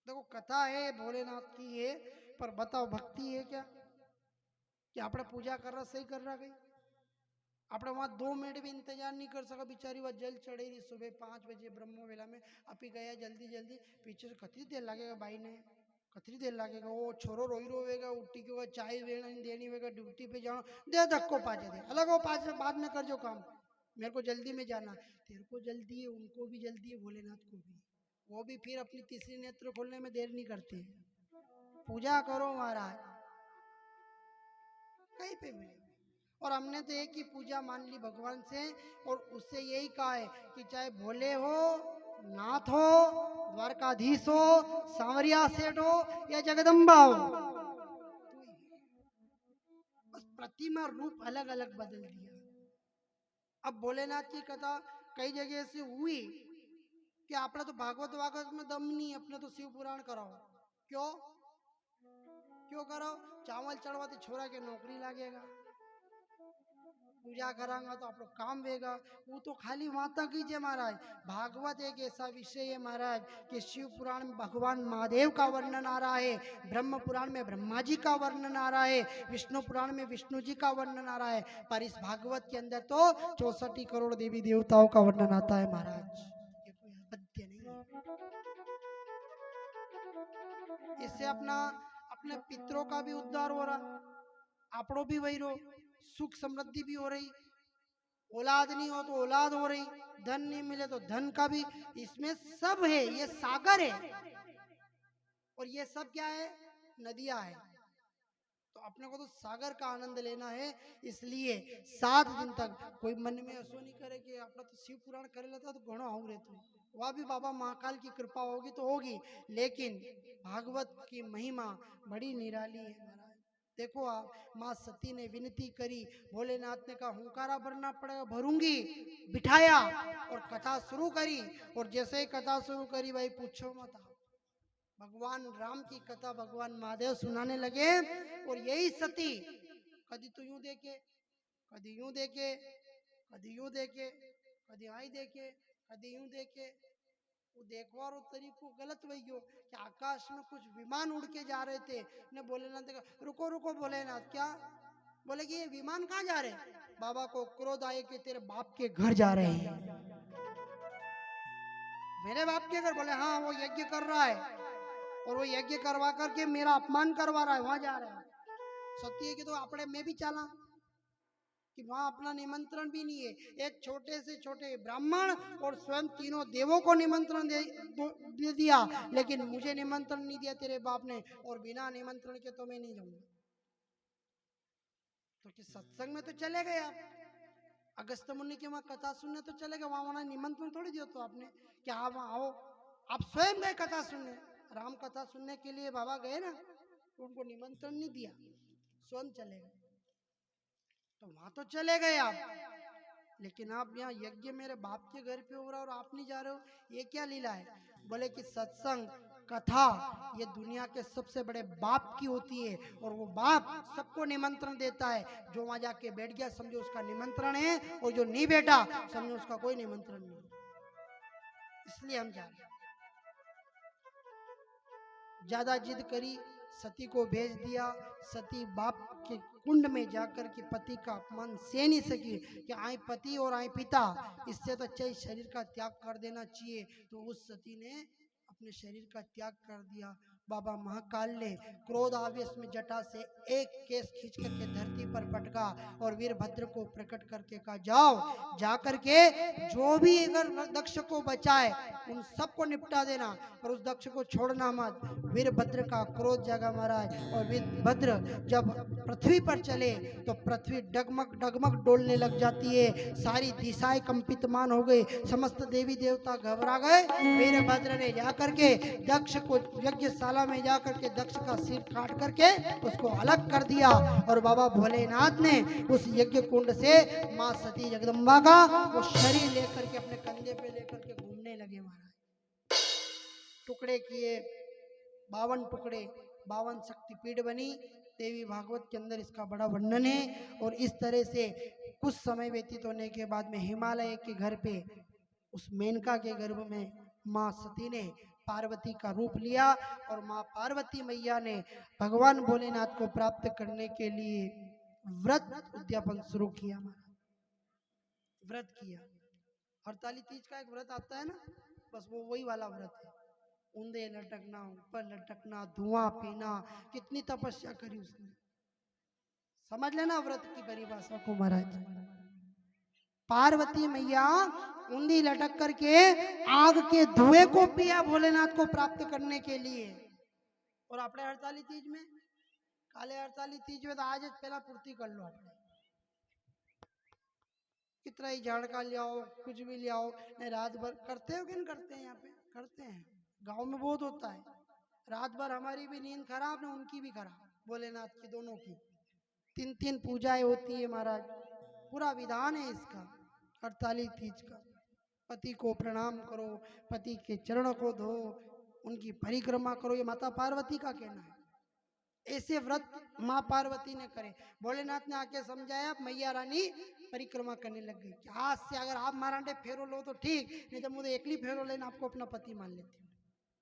देखो कथा है भोलेनाथ की है, पर बताओ भक्ति है क्या? कि आपने पूजा कर रहा सही कर रहा गई, આપણે वहां 2 मिनट भी इंतजार नहीं कर सका। बिचारी वह जल चढ़े रही सुबह 5 बजे ब्रह्म वेला में, अपी गया जल्दी जल्दी, पीछे से कतरी देर लगेगा भाई ने, कतरी देर लगेगा, वो छोरो रोई रोवेगा, उठी के चाय देनी होगा, ड्यूटी पे जाना, दे धक्को पाचे दे अलग हो, पाँच बाद में कर जो काम, मेरे को जल्दी में जाना। तेरे को जल्दी है, उनको भी जल्दी है, भोलेनाथ को भी, वो भी फिर अपनी तीसरी नेत्र खोलने में देर नहीं करते। पूजा करो महाराज कहीं पे मिले। और हमने तो एक ही पूजा मान ली भगवान से, और उससे यही कहा है कि चाहे भोले हो, नाथ हो, द्वारकाधीश हो, सांवरिया सेठ हो या जगदम्बा हो, बस प्रतिमा रूप अलग अलग बदल दिया। अब भोलेनाथ की कथा कई जगह से हुई कि आपने तो भागवत वागवत में दम नहीं, अपने तो शिव पुराण कराओ। क्यों क्यों कराओ? चावल चढ़वाते छोरा के नौकरी लगेगा, पूजा करांगा तो आप लोग काम वेगा। वो तो खाली वहां तक ही है महाराज। भागवत एक ऐसा विषय है महाराज कि शिव पुराण में भगवान महादेव का वर्णन आ रहा है, ब्रह्म पुराण में ब्रह्मा जी का वर्णन आ रहा है, विष्णु पुराण में विष्णु जी का वर्णन आ रहा है, पर इस भागवत के अंदर तो 64 करोड़ देवी देवताओं का वर्णन आता है महाराज। ये कोई अपत्य नहीं है। इससे अपने पितरों का भी उद्धार हो रहा, आपड़ो भी वही रो, सुख समृद्धि भी हो रही, औलाद नहीं हो तो औलाद हो रही, धन नहीं मिले तो धन का भी, इसमें सब है। ये सागर है और ये सब क्या है? नदियां है। तो अपने को तो सागर का आनंद लेना है। इसलिए 7 दिन तक कोई मन में ऐसो नहीं करे कि अपना तो शिव पुराण कर लेता तो घणो आऊं रहते, वह भी बाबा महाकाल की कृपा होगी तो होगी, लेकिन भागवत की महिमा बड़ी निराली है महाराज। देखो आप, माँ सती ने विनती करी, भोलेनाथ ने कहा हुंकारा भरना पड़ेगा, भरूंगी, बिठाया और कथा शुरू करी। और जैसे ही कथा शुरू करी भाई पूछो मत, भगवान राम की कथा भगवान महादेव सुनाने लगे। और यही सती कभी तो यूं देखे, कभी यूं देखे, कभी यूं देखे, कभी आई देखे, कभी यूं देखे। वो देखवा रो तरीको गलत वही हो कि आकाश में कुछ विमान उड़ के जा रहे थे, ने भोलेनाथ देखा, रुको रुको भोलेनाथ, क्या? बोले कि ये विमान कहाँ जा रहे? बाबा को क्रोध आए कि तेरे बाप के घर जा रहे हैं। मेरे बाप के घर? बोले हाँ, वो यज्ञ कर रहा है और वो यज्ञ करवा करके मेरा अपमान करवा रहा है, वहां जा रहा है। सत्य है कि तो अपने में भी चला कि वहां अपना निमंत्रण भी नहीं है। एक छोटे से छोटे ब्राह्मण और स्वयं तीनों देवों को निमंत्रण दे दिया, लेकिन मुझे निमंत्रण नहीं दिया तेरे बाप ने, और बिना निमंत्रण के तो मैं नहीं जाऊंगा। तो कि सत्संग में तो चले गए आप, अगस्त मुनि की वहां कथा सुनने तो चले गए, वहां निमंत्रण थोड़ी दिया तो आपने कि आप वहां आओ। आप स्वयं गए कथा सुनने, राम कथा सुनने के लिए बाबा गए ना, तो उनको निमंत्रण नहीं दिया, स्वयं चले गए। तो वहां तो चले गए आप, लेकिन आप यहाँ यज्ञ मेरे बाप के घर पे हो रहा और आप नहीं जा रहे हो, ये क्या लीला है? बोले कि सत्संग कथा ये दुनिया के सबसे बड़े बाप की होती है, और वो बाप सबको निमंत्रण देता है। जो वहां जाके बैठ गया समझो उसका निमंत्रण है, और जो नहीं बैठा समझो उसका कोई निमंत्रण नहीं। इसलिए हम जा रहे हैं। ज्यादा जिद करी, सती को भेज दिया। सती बाप के कुंड में जाकर के पति का अपमान सह नहीं सकी कि आए पति और आए पिता, इससे तो अच्छा शरीर का त्याग कर देना चाहिए। तो उस सती ने अपने शरीर का त्याग कर दिया। बाबा महाकाल ने क्रोध आवेश में जटा से एक केस खींच करके धरती पर पटका और वीरभद्र को प्रकट करके कहा, जाओ जा करके जो भी अगर दक्ष को बचाए उन सबको निपटा देना, और उस दक्ष को छोड़ना मत। वीरभद्र का क्रोध जगा महाराज, और वीरभद्र जब पृथ्वी पर चले तो पृथ्वी डगमग डगमग डोलने लग जाती है, सारी दिशाएं कंपितमान हो गई, समस्त देवी देवता घबरा गए। वीरभद्र ने जाकर के दक्ष को यज्ञशाला में जाकर के दक्ष का सिर काट करके उसको अलग कर दिया, और बाबा भोलेनाथ ने उस यज्ञ कुंड से माँ सती जगदम्बा का वो शरीर लेकर के अपने कंधे पे लेकर के घूमने लगे महाराज। टुकड़े किए 52 टुकड़े, 52 शक्तिपीठ बनी। देवी भागवत के अंदर इसका बड़ा वर्णन है। और इस तरह से कुछ समय व्यतीत होने के बाद में हिमालय के घर पे उस मेनका के गर्भ में माँ सती ने पार्वती का रूप लिया, और माँ पार्वती मैया ने भगवान भोलेनाथ को प्राप्त करने के लिए व्रत उद्यापन शुरू किया, व्रत किया। हरताली तीज का एक व्रत आता है ना, बस वो वही वाला व्रत है। ऊंधे लटकना, ऊपर लटकना, धुआं पीना, कितनी तपस्या करी उसने, समझ लेना व्रत की परिभाषा को महाराज। पार्वती मैया ऊंधी लटक करके आग के धुएं को पिया भोलेनाथ को प्राप्त करने के लिए। और अपने हड़ताली तीज में, काले हड़ताली तीज में तो आज पहला पूर्ति कर लो, अपने कितना ही झाड़का ले आओ, कुछ भी ले आओ, नहीं रात भर करते हो कि नहीं करते हैं? यहाँ पे करते हैं, गांव में बहुत होता है। रात भर हमारी भी नींद खराब ना उनकी भी खराब, भोलेनाथ की दोनों की 3-3 पूजाएं होती है महाराज। पूरा विधान है इसका हड़ताली तीज का। पति को प्रणाम करो, पति के चरणों को धो, उनकी परिक्रमा करो, ये माता पार्वती का कहना है। ऐसे व्रत माँ पार्वती ने करे। भोलेनाथ ने आके समझाया, मैया रानी परिक्रमा करने लग गई कि आज से अगर आप मारांडे फेरो लो तो ठीक, नहीं तो मुझे एकली फेरो लेना, आपको अपना पति मान लेती हूँ।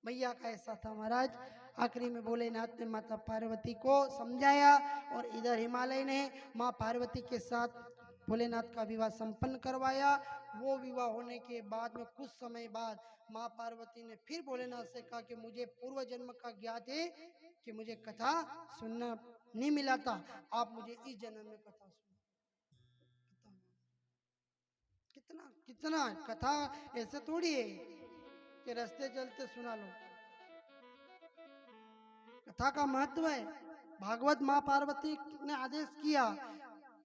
मैया का ऐसा था महाराज। आखिरी में भोलेनाथ ने माता पार्वती को समझाया और इधर हिमालय ने माँ पार्वती के साथ भोलेनाथ का विवाह संपन्न करवाया। वो विवाह होने के बाद में कुछ समय बाद माँ पार्वती ने फिर भोलेनाथ से कहा कि मुझे पूर्व जन्म का ज्ञात है कि मुझे कथा सुनना नहीं मिला था, आप मुझे इस जन्म में कथा सुना। कितना कितना कथा ऐसे थोड़ी है कि रास्ते चलते सुना लो। कथा का महत्व है। भागवत माँ पार्वती ने आदेश किया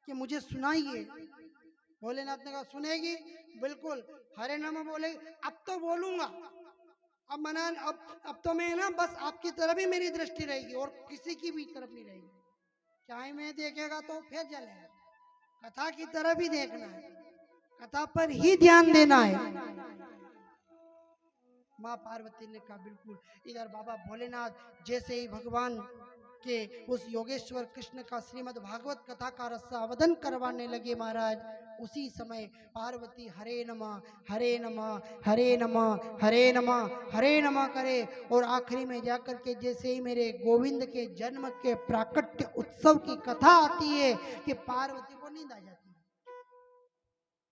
कि मुझे सुनाइए। भोलेनाथ ने कहा सुनेगी, बिल्कुल हरे नाम बोले। अब तो बोलूंगा, अब मना, अब तो मैं ना बस आपकी तरफ ही मेरी दृष्टि रहेगी और किसी की भी तरफ नहीं रहेगी। चाहे मैं देखेगा तो फिर जलेगा, कथा की तरफ ही देखना है, कथा पर ही ध्यान देना है। माँ पार्वती ने कहा बिल्कुल। इधर बाबा भोलेनाथ जैसे ही भगवान के उस योगेश्वर कृष्ण का श्रीमद् भागवत कथा का रसावदन करवाने लगे महाराज, उसी समय पार्वती हरे नमः हरे नमः हरे नमः हरे नमः हरे नमः करे और आखिरी में जाकर के जैसे ही मेरे गोविंद के जन्म के प्राकट्य उत्सव की कथा आती है कि पार्वती को नींद आ जाती है।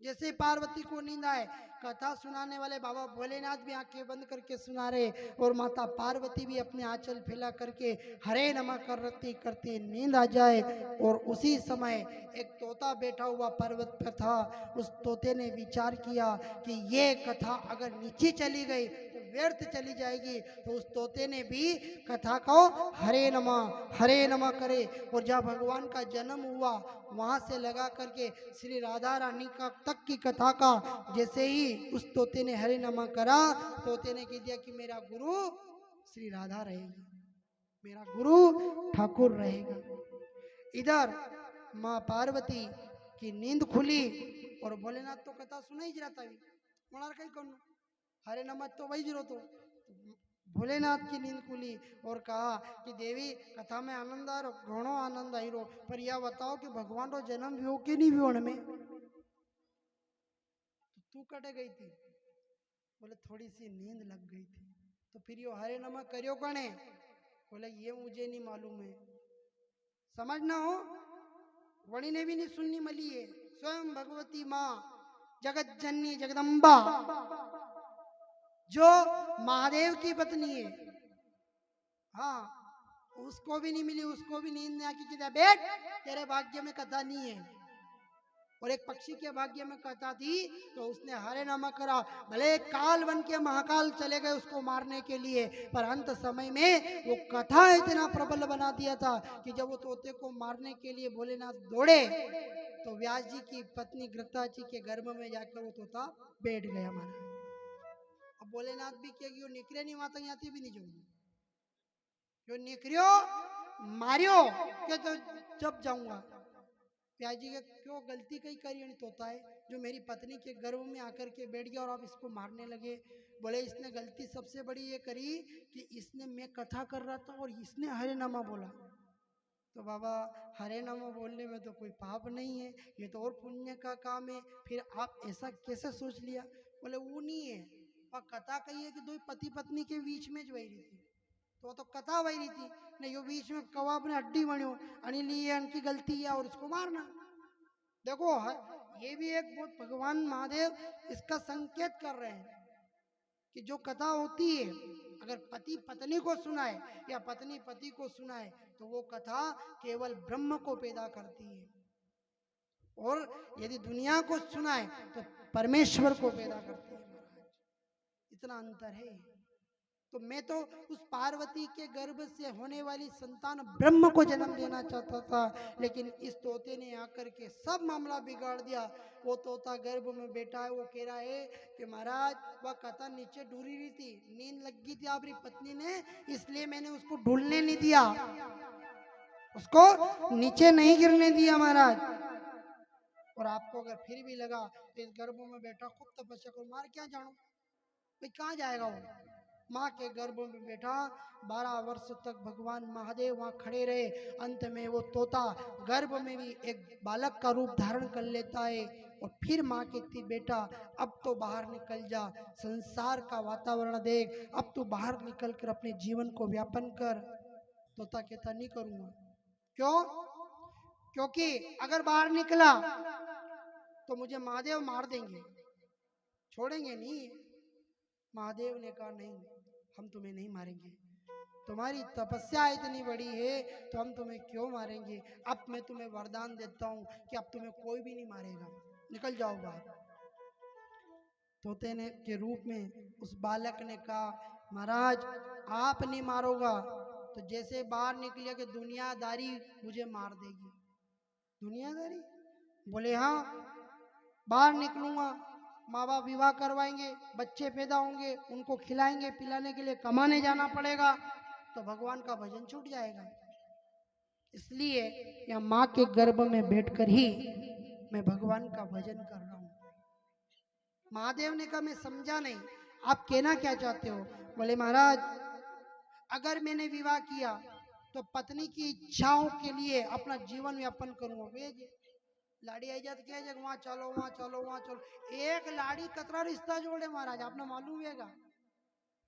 जैसे पार्वती को नींद आए, कथा सुनाने वाले बाबा भोलेनाथ भी आंखें बंद करके सुना रहे और माता पार्वती भी अपने आंचल फैला करके हरे नमः करती करती नींद आ जाए। और उसी समय एक तोता बैठा हुआ पर्वत पर था। उस तोते ने विचार किया कि ये कथा अगर नीचे चली गई तो व्यर्थ चली जाएगी, तो उस तोते ने भी कथा को हरे नमः करे और जहाँ भगवान का जन्म हुआ वहां से लगा करके श्री राधा रानी का तक की कथा का जैसे ही उस तोते ने हरे नमः करा, तोते ने कह दिया कि मेरा गुरु श्री राधा रहेगी, मेरा गुरु ठाकुर रहेगा। इधर माँ पार्वती की नींद खुली और भोलेनाथ तो कथा सुना ही रहा था, कहीं कौन हरे नमः तो वही जरो। तो भोलेनाथ की नींद खुली और कहा कि देवी कथा में आनंद आ रहा, घणो आनंद आई रो, पर यह बताओ कि भगवान रो जन्म भी हो कि नहीं भी होने में। तो तू कटे गई थी, बोले थोड़ी सी नींद लग गई थी। तो फिर यो हरे नमः करियो कणे, बोले ये मुझे नहीं मालूम है। समझ ना हो, वणी ने भी नहीं सुननी मली है। स्वयं भगवती माँ जगत जननी जगदम्बा जो महादेव की पत्नी है, हाँ, उसको भी नहीं मिली, उसको भी नींद नहीं आकी कि बेट तेरे भाग्य में कथा नहीं है। और एक पक्षी के भाग्य में कथा थी तो उसने हरे नमः करा। भले काल बन के महाकाल चले गए उसको मारने के लिए, पर अंत समय में वो कथा इतना प्रबल बना दिया था कि जब वो तोते को मारने के लिए भोलेनाथ दौड़े तो व्यास जी की पत्नी गृता जी के गर्भ में जाकर वो तोता बैठ गया हमारा। अब भोलेनाथ भी क्या निकले नहीं, वहां तक यहाँ भी नहीं जाऊंगी, जो निकरियो मारियो के तो जब जाऊंगा। प्याजी के क्यों गलती कहीं करी नहीं तोता है जो मेरी पत्नी के गर्भ में आकर के बैठ गया और आप इसको मारने लगे। बोले इसने गलती सबसे बड़ी ये करी कि इसने, मैं कथा कर रहा था और इसने हरे नामा बोला। तो बाबा हरे नामा बोलने में तो कोई पाप नहीं है, ये तो और पुण्य का काम है, फिर आप ऐसा कैसे सोच लिया। बोले वो नहीं है, और कथा कही है कि दो पति पत्नी के बीच में जो वही रही थी, तो कथा वही रही थी नहीं, यो बीच में कबाब ने हड्डी बनो अनिल ये उनकी गलती है और उसको मारना। देखो ये भी एक बहुत भगवान महादेव इसका संकेत कर रहे हैं कि जो कथा होती है अगर पति पत्नी को सुनाए या पत्नी पति को सुनाए तो वो कथा केवल ब्रह्म को पैदा करती है, और यदि दुनिया को सुनाए तो परमेश्वर को पैदा करती है। महाराज इतना अंतर है। तो मैं तो उस पार्वती के गर्भ से होने वाली संतान ब्रह्म को जन्म देना चाहता था, लेकिन इस तोते ने आकर के सब मामला बिगाड़ दिया। वो तोता गर्भ में बैठा है, वो कह रहा है कि महाराज वह कथा नीचे डूरी रही थी, नींद लग गई थी आपकी पत्नी ने, इसलिए मैंने उसको ढूलने नहीं दिया, उसको नीचे नहीं गिरने दिया महाराज। और आपको अगर फिर भी लगा तो इस गर्भ में बैठा खूब तपस्या को मार क्या जानो भाई, कहाँ जाएगा वो, माँ के गर्भ में बैठा 12 वर्ष तक भगवान महादेव वहाँ खड़े रहे। अंत में वो तोता गर्भ में भी एक बालक का रूप धारण कर लेता है और फिर माँ कहती बेटा अब तो बाहर निकल जा, संसार का वातावरण देख, अब तो बाहर निकल कर अपने जीवन को व्यापन कर। तोता कहता नहीं करूंगा। क्यों? क्योंकि अगर बाहर निकला तो मुझे महादेव मार देंगे, छोड़ेंगे नहीं। महादेव ने कहा नहीं, हम तुम्हें नहीं मारेंगे, तुम्हारी तपस्या इतनी बड़ी है तो हम तुम्हें क्यों मारेंगे। अब मैं तुम्हें वरदान देता हूं कि अब तुम्हें कोई भी नहीं मारेगा, निकल जाओ बाहर। तोते ने के रूप में उस बालक ने कहा महाराज आप नहीं मारोगा तो जैसे बाहर निकलिए कि दुनियादारी मुझे मार देगी। दुनियादारी? बोले हाँ, बाहर निकलूंगा, माँ बाप विवाह करवाएंगे, बच्चे पैदा होंगे, उनको खिलाएंगे पिलाने के लिए कमाने जाना पड़ेगा, तो भगवान का भजन छूट जाएगा। इसलिए यहाँ माँ के गर्भ में बैठकर ही मैं भगवान का भजन कर रहा हूँ। महादेव ने कहा मैं समझा नहीं, आप कहना क्या चाहते हो? बोले महाराज अगर मैंने विवाह किया तो पत्नी की इच्छाओं के लिए अपना जीवन यापन करूंगा। लाड़ी आई जाती क्या वहां चलो वहां चलो वहां चलो, एक लाड़ी कतरा रिश्ता जोड़े महाराज, आपने मालूम है?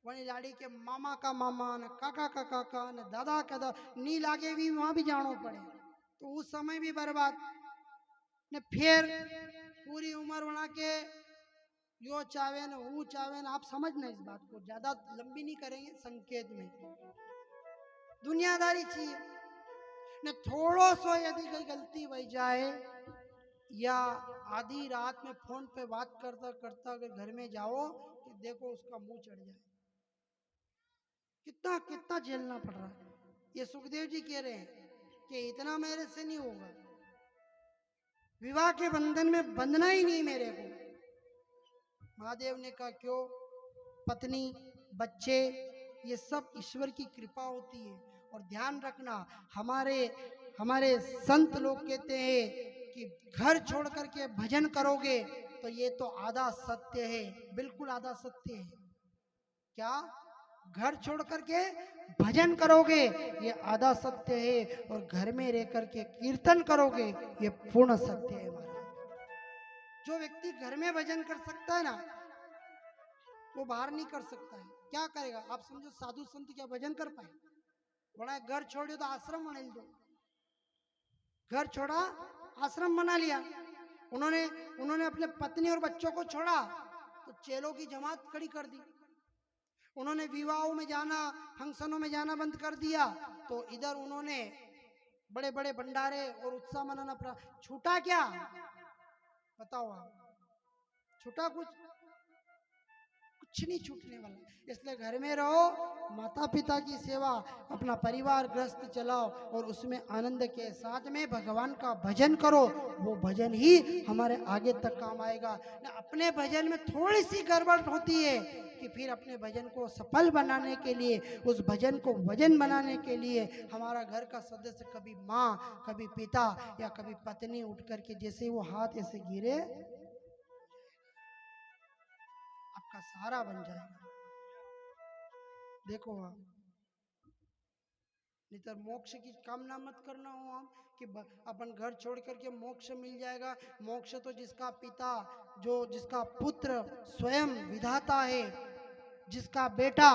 वही लाड़ी के मामा का मामा न काका का काका न दादा का दादा नी लागे भी वहां भी जानो पड़े, तो उस समय भी बर्बाद ने। फिर पूरी उम्र बना के यो चावे न वो चावे न, आप समझना इस बात को, ज्यादा लंबी नहीं करेंगे। संकेत में दुनियादारी चाहिए न, थोड़ो सो यदि कोई गलती हो जाए या आधी रात में फोन पे बात करता करता अगर घर में जाओ तो देखो उसका मुंह चढ़ जाए, कितना कितना झेलना पड़ रहा है। ये सुखदेव जी कह रहे हैं कि इतना मेरे से नहीं होगा, विवाह के बंधन में बंधना ही नहीं मेरे को। महादेव ने कहा क्यों? पत्नी बच्चे ये सब ईश्वर की कृपा होती है। और ध्यान रखना हमारे संत लोग कहते हैं कि घर छोड़ करके भजन करोगे तो ये तो आधा सत्य है, बिल्कुल आधा सत्य है। क्या? घर छोड़ करके भजन करोगे ये आधा सत्य है, और घर में रह करके कीर्तन करोगे ये पूर्ण सत्य है। जो व्यक्ति घर में भजन कर सकता है ना वो बाहर नहीं कर सकता है। क्या करेगा? आप समझो साधु संत क्या भजन कर पाए? बड़ा घर छोड़े तो आश्रम बना दो, घर छोड़ा आश्रम बना लिया। उन्होंने अपने पत्नी और बच्चों को छोड़ा तो चेलों की जमात खड़ी कर दी। उन्होंने विवाहों में जाना, फंक्शनों में जाना बंद कर दिया, तो इधर उन्होंने बड़े बड़े भंडारे और उत्साह मनाना। छूटा क्या? बताओ आप, छूटा कुछ नहीं छूटने वाला। इसलिए घर में रहो, माता पिता की सेवा, अपना परिवार गृहस्थ चलाओ और उसमें आनंद के साथ में भगवान का भजन करो। वो भजन ही हमारे आगे तक काम आएगा। ना अपने भजन में थोड़ी सी गड़बड़ होती है कि फिर अपने भजन को सफल बनाने के लिए, उस भजन को वजन बनाने के लिए हमारा घर का सदस्य, कभी माँ, कभी पिता या कभी पत्नी उठ करके जैसे वो हाथ ऐसे गिरे आपका सहारा बन जाएगा। देखो आप, नहीं तो मोक्ष की कामना मत करना हो हम कि अपन घर छोड़ करके मोक्ष मिल जाएगा। मोक्ष तो जिसका पिता, जिसका पुत्र स्वयं विधाता है, जिसका बेटा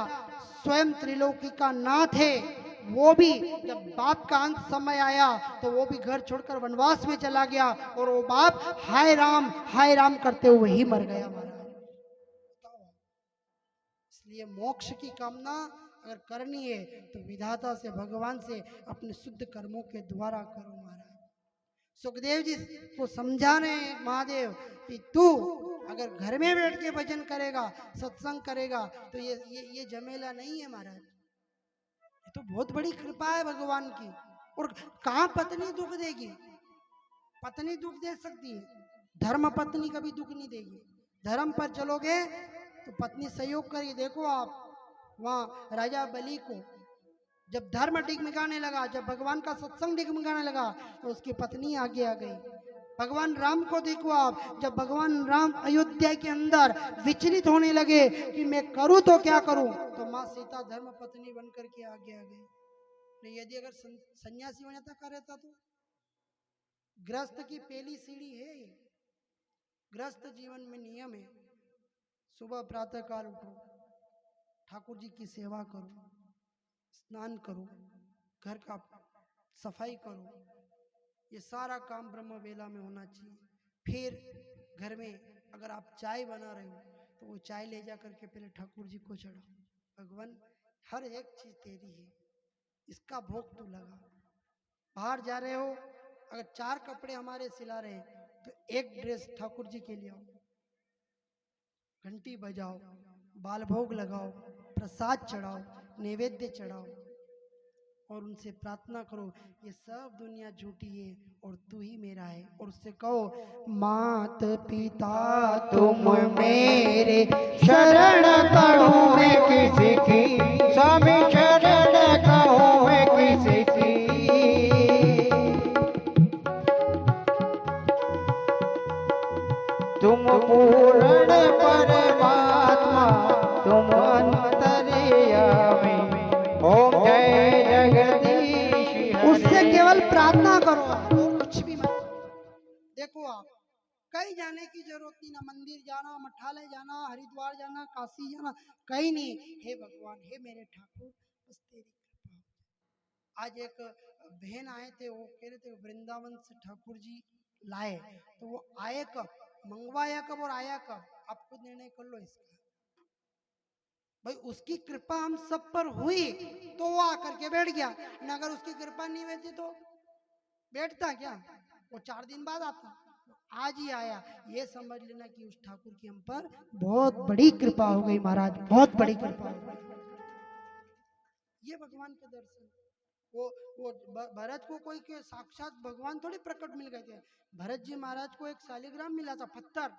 स्वयं त्रिलोकी का नाथ है, वो भी जब बाप का अंत समय आया तो वो भी घर छोड़कर वनवास में चला गया और वो बाप हाय राम करते हुए ही मर गया महाराज। इसलिए मोक्ष की कामना अगर करनी है तो विधाता से, भगवान से अपने शुद्ध कर्मों के द्वारा करो महाराज। सुखदेव जी को समझा रहे हैं महादेव कि तू अगर घर में बैठ के भजन करेगा, सत्संग करेगा तो ये झमेला नहीं है महाराज। ये तो बहुत बड़ी कृपा है भगवान की। और कहाँ पत्नी दुख देगी? पत्नी दुख दे सकती है, धर्म पत्नी कभी दुख नहीं देगी। धर्म पर चलोगे तो पत्नी सहयोग करेगी। देखो आप, वहाँ राजा बलि को जब धर्म डिगमिगाने लगा, जब भगवान का सत्संग डिगमिगाने लगा तो उसकी पत्नी आगे आ गई। भगवान राम को देखो आप, जब भगवान राम अयोध्या के अंदर विचलित होने लगे कि मैं करूं तो क्या करूं, तो और माँ सीता धर्म पत्नी बन करके आगे आ गई। नहीं, यदि अगर सन्यासी बन जाता का रहता तो गृहस्थ की पहली सीढ़ी है ये। गृहस्थ जीवन में नियम है, सुबह प्रातः काल उठो, ठाकुर जी की सेवा करो, स्नान करो, घर का सफाई करो, ये सारा काम ब्रह्म वेला में होना चाहिए। फिर घर में अगर आप चाय बना रहे हो तो वो चाय ले जा करके पहले ठाकुर जी को चढ़ाओ। भगवान हर एक चीज तेरी है, इसका भोग तू लगा। बाहर जा रहे हो, अगर 4 कपड़े हमारे सिला रहे हैं तो एक ड्रेस ठाकुर जी के लिए आओ, घंटी बजाओ, बाल भोग लगाओ, प्रसाद चढ़ाओ, नैवेद्य चढ़ाओ और उनसे प्रार्थना करो ये सब दुनिया झूठी है और तू ही मेरा है। और उससे कहो मात पिता तुम मेरे शरण करूं मैं किसी की, स्वामी शरण कहूं मैं किसी की। तुम पूर्ण परमात्मा, तुम अंतर्यामी, ओम जय जगदीश हरे। उससे केवल प्रार्थना करो और कुछ भी मत करो। देखो आप कहीं जाने की जरूरत नहीं, ना मंदिर जाना, मठालय जाना, हरिद्वार जाना, काशी जाना, कहीं नहीं। हे भगवान, हे मेरे ठाकुर, बस तेरी कृपा हो। आज एक बहन आए थे, वो कह रहे थे वृंदावन से ठाकुर जी लाए, तो वो आए कब, मंगवाया कब और आया कब, आप खुद निर्णय कर लो इसका। भाई उसकी कृपा हम सब पर हुई तो वो आकर के बैठ गया, न अगर उसकी कृपा नहीं हुई तो बैठता क्या, वो 4 दिन बाद आता। आज ही आया, ये समझ लेना कि उस ठाकुर की हम पर बहुत बड़ी कृपा हो गई महाराज, बहुत बड़ी कृपा हो गई। ये भगवान के दर्शन। वो भरत को कोई के साक्षात भगवान थोड़ी प्रकट मिल गए थे। भरत जी महाराज को एक शालिग्राम मिला था, पत्थर।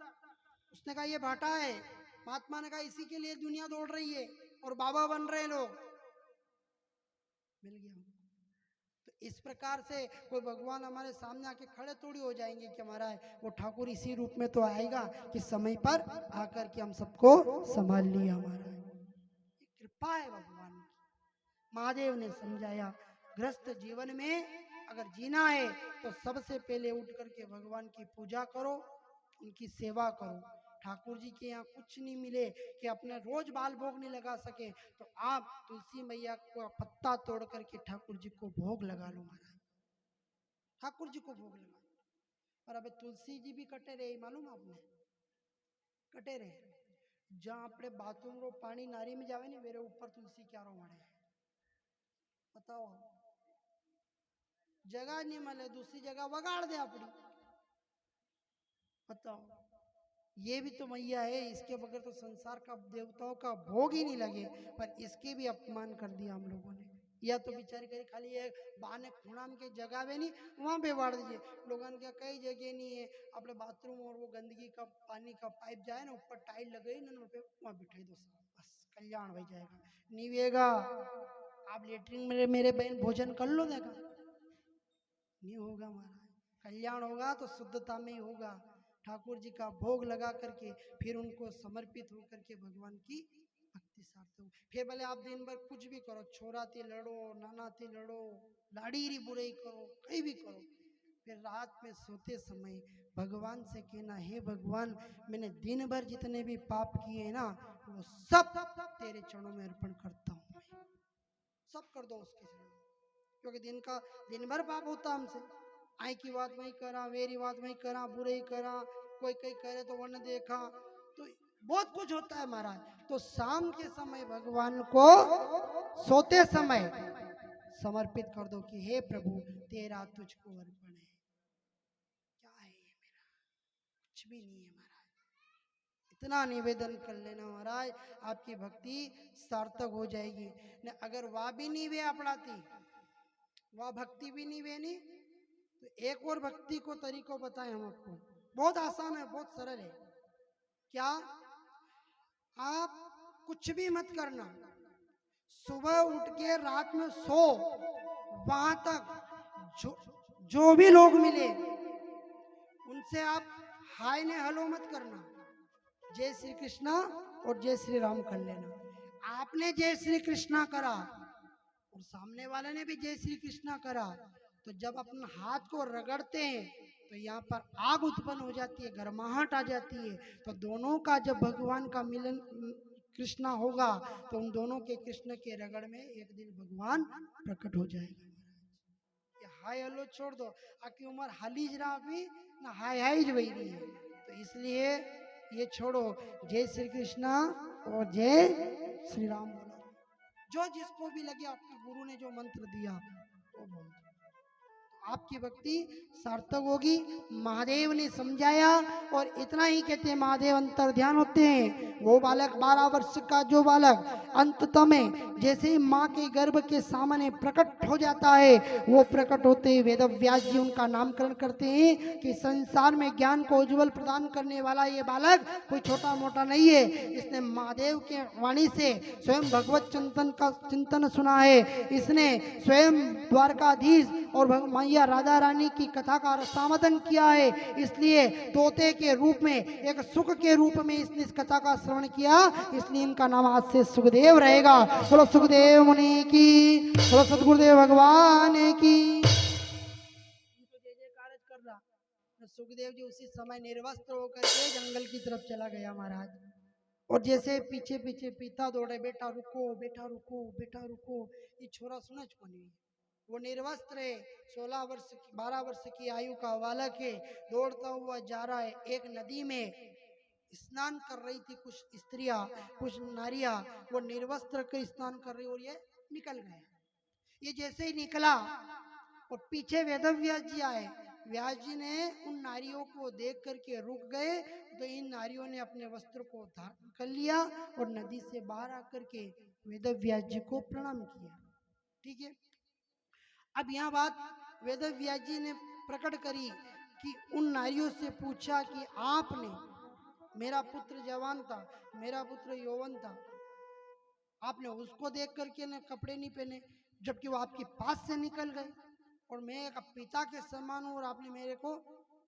उसने कहा ये भाटा है। महात्मा ने कहा इसी के लिए दुनिया दौड़ रही है और बाबा बन रहे हैं लोग। मिल गया। तो इस प्रकार से कोई भगवान हमारे सामने आके खड़े थोड़ी हो जाएंगे कि हमारा वो ठाकुर इसी रूप में तो आएगा कि समय पर आकर के हम सबको संभाल लिया हमारा। ये कृपा है भगवान की। महादेव ने समझाया गृहस्थ जीवन में अगर जीना है तो सबसे पहले उठ करके भगवान की पूजा करो, उनकी सेवा करो। ठाकुर जी के यहाँ कुछ नहीं मिले कि अपने रोज बाल भोग नहीं लगा सके तो आप तुलसी मैया को पत्ता तोड़ करके ठाकुर जी को भोग लगा लो महाराज, ठाकुर जी को भोग लगा। और अब तुलसी जी भी कटे रहे, मालूम आपने, कटे रहे। जहाँ अपने बाथरूम रो पानी नारी में जावे ने मेरे ऊपर तुलसी क्या रो मरे, बताओ। जगह नहीं मिले, दूसरी जगह वगाड़ दे अपनी, बताओ। ये भी तो मैया है, इसके बगैर तो संसार का देवताओं का भोग ही नहीं लगे, पर इसके भी अपमान कर दिया हम लोगों ने। या तो बेचारी करी खाली एक बाने खूणाम के जगह में नहीं वहां पे बाढ़ दीजिए। लोगों के कई जगह नहीं है, अपने बाथरूम और वो गंदगी का पानी का पाइप जाए ना ऊपर टाइल लगे ना पे वहां बिठा दो, बस कल्याण हो जाएगा। नहीं वेगा आप लेटरिन में मेरे बहन भोजन कर लो, देखा नहीं होगा महाराज। कल्याण होगा तो शुद्धता में ही होगा। ठाकुर जी का भोग लगा करके फिर उनको समर्पित होकर के भगवान की भक्ति साधते हो। फिर भले आप दिन भर कुछ भी करो, छोराती लड़ो, नानाती लड़ो, लाड़ीरी बुराई करो, कहीं भी करो, फिर रात में सोते समय भगवान से कहना हे भगवान मैंने दिन भर जितने भी पाप किए हैं ना वो सब तेरे चरणों में अर्पण करता हूँ, सब कर दो उसके चरणों, क्योंकि दिन भर पाप होता हमसे। आई की बात वही करा, वेरी बात वही करा, बुराई करा, कोई कहीं करे तो वन देखा, तो बहुत कुछ होता है महाराज। तो शाम के समय भगवान को सोते समय समर्पित कर दो कि हे प्रभु तेरा तुझको अर्पण है। क्या है ये मेरा, कुछ भी नहीं है महाराज। इतना निवेदन कर लेना महाराज, आपकी भक्ति सार्थक हो जाएगी। न अगर वह भी नहीं वे अपनाती, वह भक्ति भी नहीं वे नहीं, तो एक और भक्ति को तरीको बताएं हम आपको, बहुत आसान है, बहुत सरल है। क्या, आप कुछ भी मत करना, सुबह उठ के रात में सो, वहां तक जो भी लोग मिले उनसे आप हाय ने हेलो मत करना, जय श्री कृष्णा और जय श्री राम कर लेना। आपने जय श्री कृष्णा करा और सामने वाले ने भी जय श्री कृष्णा करा, तो जब अपने हाथ को रगड़ते हैं तो यहाँ पर आग उत्पन्न हो जाती है, गर्माहट आ जाती है। तो दोनों का जब भगवान का मिलन कृष्णा होगा तो उन दोनों के कृष्ण के रगड़ में एक दिन भगवान प्रकट हो जाएगा। ये हाय हलो छोड़ दो, आकी उम्र हाली ज रहा भी ना हाय हाय ज वही रही है। तो इसलिए ये छोड़ो, जय श्री कृष्णा और जय श्री राम बोलो। जो जिसको भी लगे, आपके गुरु ने जो मंत्र दिया वो बोल, आपकी भक्ति सार्थक होगी। महादेव ने समझाया और इतना ही कहते हैं, महादेव अंतर ध्यान होते हैं। वो बालक 12 वर्ष का जो बालक अंततः में जैसे ही माँ के गर्भ के सामने प्रकट हो जाता है, वो प्रकट होते ही वेद व्यास जी उनका नामकरण करते हैं कि संसार में ज्ञान को उज्जवल प्रदान करने वाला ये बालक कोई छोटा मोटा नहीं है। इसने महादेव के वाणी से स्वयं भगवत चिंतन सुना है। इसने स्वयं द्वारकाधीश और मैया राधा रानी की कथा का रसामदन किया है। इसलिए तोते के रूप में, एक सुख के रूप में इसने इस कथा का श्रवण किया, इसलिए इनका नाम आज से सुखदेव रहेगा। बोलो सुखदेव मुनि की, बोलो सतगुरुदेव भगवान की। तो जय जयकार कर रहा, सुखदेव जी उसी समय निर्वस्त्र होकर के जंगल की तरफ चला गया महाराज। और जैसे पीछे पीछे पिता दौड़े, बेटा रुको, बेटा रुको, बेटा रुको। ये छोरा सुना नहीं, वो निर्वस्त्र है, 16 वर्ष की 12 वर्ष की आयु का बालक है, दौड़ता हुआ जा रहा है। एक नदी में स्नान कर रही थी कुछ स्त्रियां, कुछ नारियां, वो निर्वस्त्र के स्नान कर रही और ये निकल गए। ये जैसे ही निकला और पीछे वेदव्यास जी आए, व्यास जी ने उन नारियों को देख करके रुक गए। तो इन नारियों ने अपने वस्त्र को धारण कर लिया और नदी से बाहर आकर के वेदव्यास जी को प्रणाम किया। ठीक है, अब यहाँ बात वेदव्यास जी ने प्रकट करी कि उन नारियों से पूछा कि आपने, मेरा पुत्र जवान था, मेरा पुत्र यौवन था, आपने उसको देख करके ने कपड़े नहीं पहने, जबकि वो आपके पास से निकल गए और मैं एक पिता के समान हूं और आपने मेरे को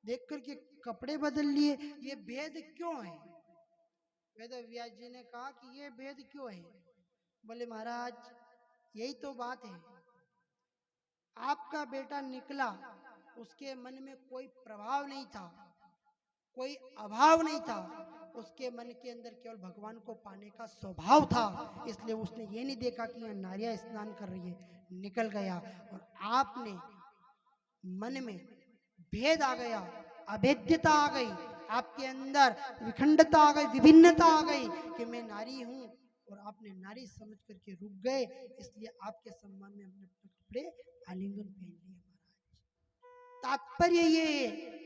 देख करके कपड़े बदल लिए, ये भेद क्यों है? वेदव्यास जी ने कहा कि ये भेद क्यों है? बोले महाराज यही तो बात है, आपका बेटा निकला, उसके मन में कोई प्रभाव नहीं था, कोई अभाव नहीं था, उसके मन के अंदर केवल भगवान को पाने का स्वभाव था। इसलिए उसने ये नहीं देखा कि यह नारियां स्नान कर रही है, निकल गया। और आपने मन में भेद आ गया, अभेद्यता आ गई, आपके अंदर विखंडता आ गई, विभिन्नता आ गई कि मैं नारी हूं, और आपने नारी समझ करके रुक गए। इसलिए आपके सम्मान में हमने अपने कपड़े आलिंगन पहन लिए। महाराज तात्पर्य ये है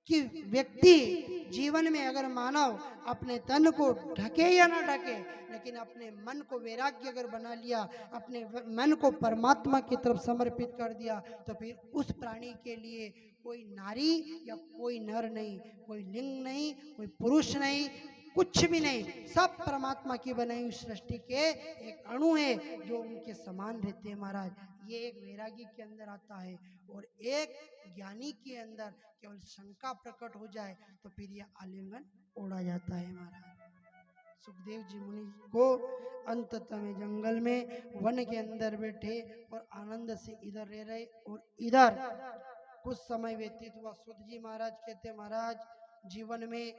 कि व्यक्ति जीवन में अगर मानव अपने तन को ढके या ना ढके, लेकिन अपने मन को वैराग्य अगर बना लिया, अपने मन को परमात्मा की तरफ समर्पित कर दिया, तो फिर उस प्राणी के लिए कोई नारी या कोई नर नहीं, कोई लिंग नहीं, कोई पुरुष नहीं, कुछ भी नहीं, सब परमात्मा की बनाई हुई सृष्टि के एक अणु है जो उनके समान रहते हैं। महाराज ये एक वैरागी के अंदर आता है, और एक ज्ञानी के अंदर केवल शंका प्रकट हो जाए तो फिर यह आलिंगन ओढ़ा जाता है। महाराज सुखदेव जी मुनि को अंततः में जंगल में वन के अंदर बैठे और आनंद से इधर रह रहे, और इधर कुछ समय व्यतीत हुआ। सुत जी महाराज कहते, महाराज जीवन में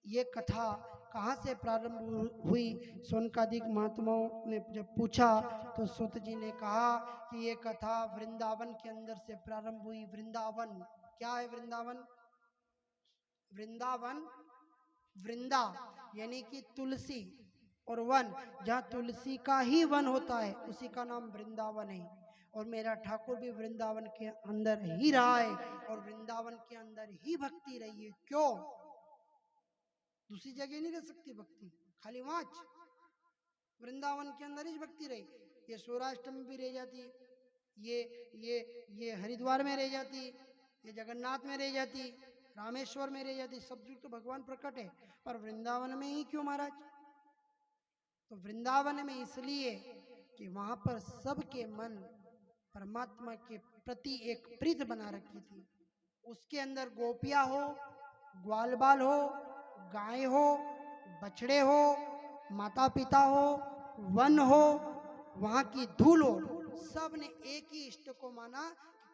ये कथा कहाँ से प्रारंभ हुई? सोनकादिक महात्माओं ने जब पूछा तो सुत जी ने कहा कि ये कथा वृंदावन के अंदर से प्रारंभ हुई। वृंदावन क्या है? वृंदावन, वृंदावन वृंदा यानी कि तुलसी, और वन जहाँ तुलसी का ही वन होता है उसी का नाम वृंदावन है। और मेरा ठाकुर भी वृंदावन के अंदर ही रहा है और वृंदावन के अंदर ही भक्ति रही है। क्यों? दूसरी जगह नहीं रह सकती भक्ति, खाली वहां वृंदावन के अंदर ही भक्ति रही। ये सौराष्ट्र में भी रह जाती, ये हरिद्वार में रह जाती, ये जगन्नाथ में रह जाती, रामेश्वर में रह जाती, सब जगह तो भगवान प्रकट है, पर वृंदावन में ही क्यों महाराज? तो वृंदावन में इसलिए कि वहां पर सबके मन परमात्मा के प्रति एक प्रीत बना रखी थी। उसके अंदर गोपियां हो, ग्वाल बाल हो, गाय हो, बछड़े हो, माता पिता हो, वन हो, वहाँ की धूल हो, सब ने एक ही इष्ट को माना।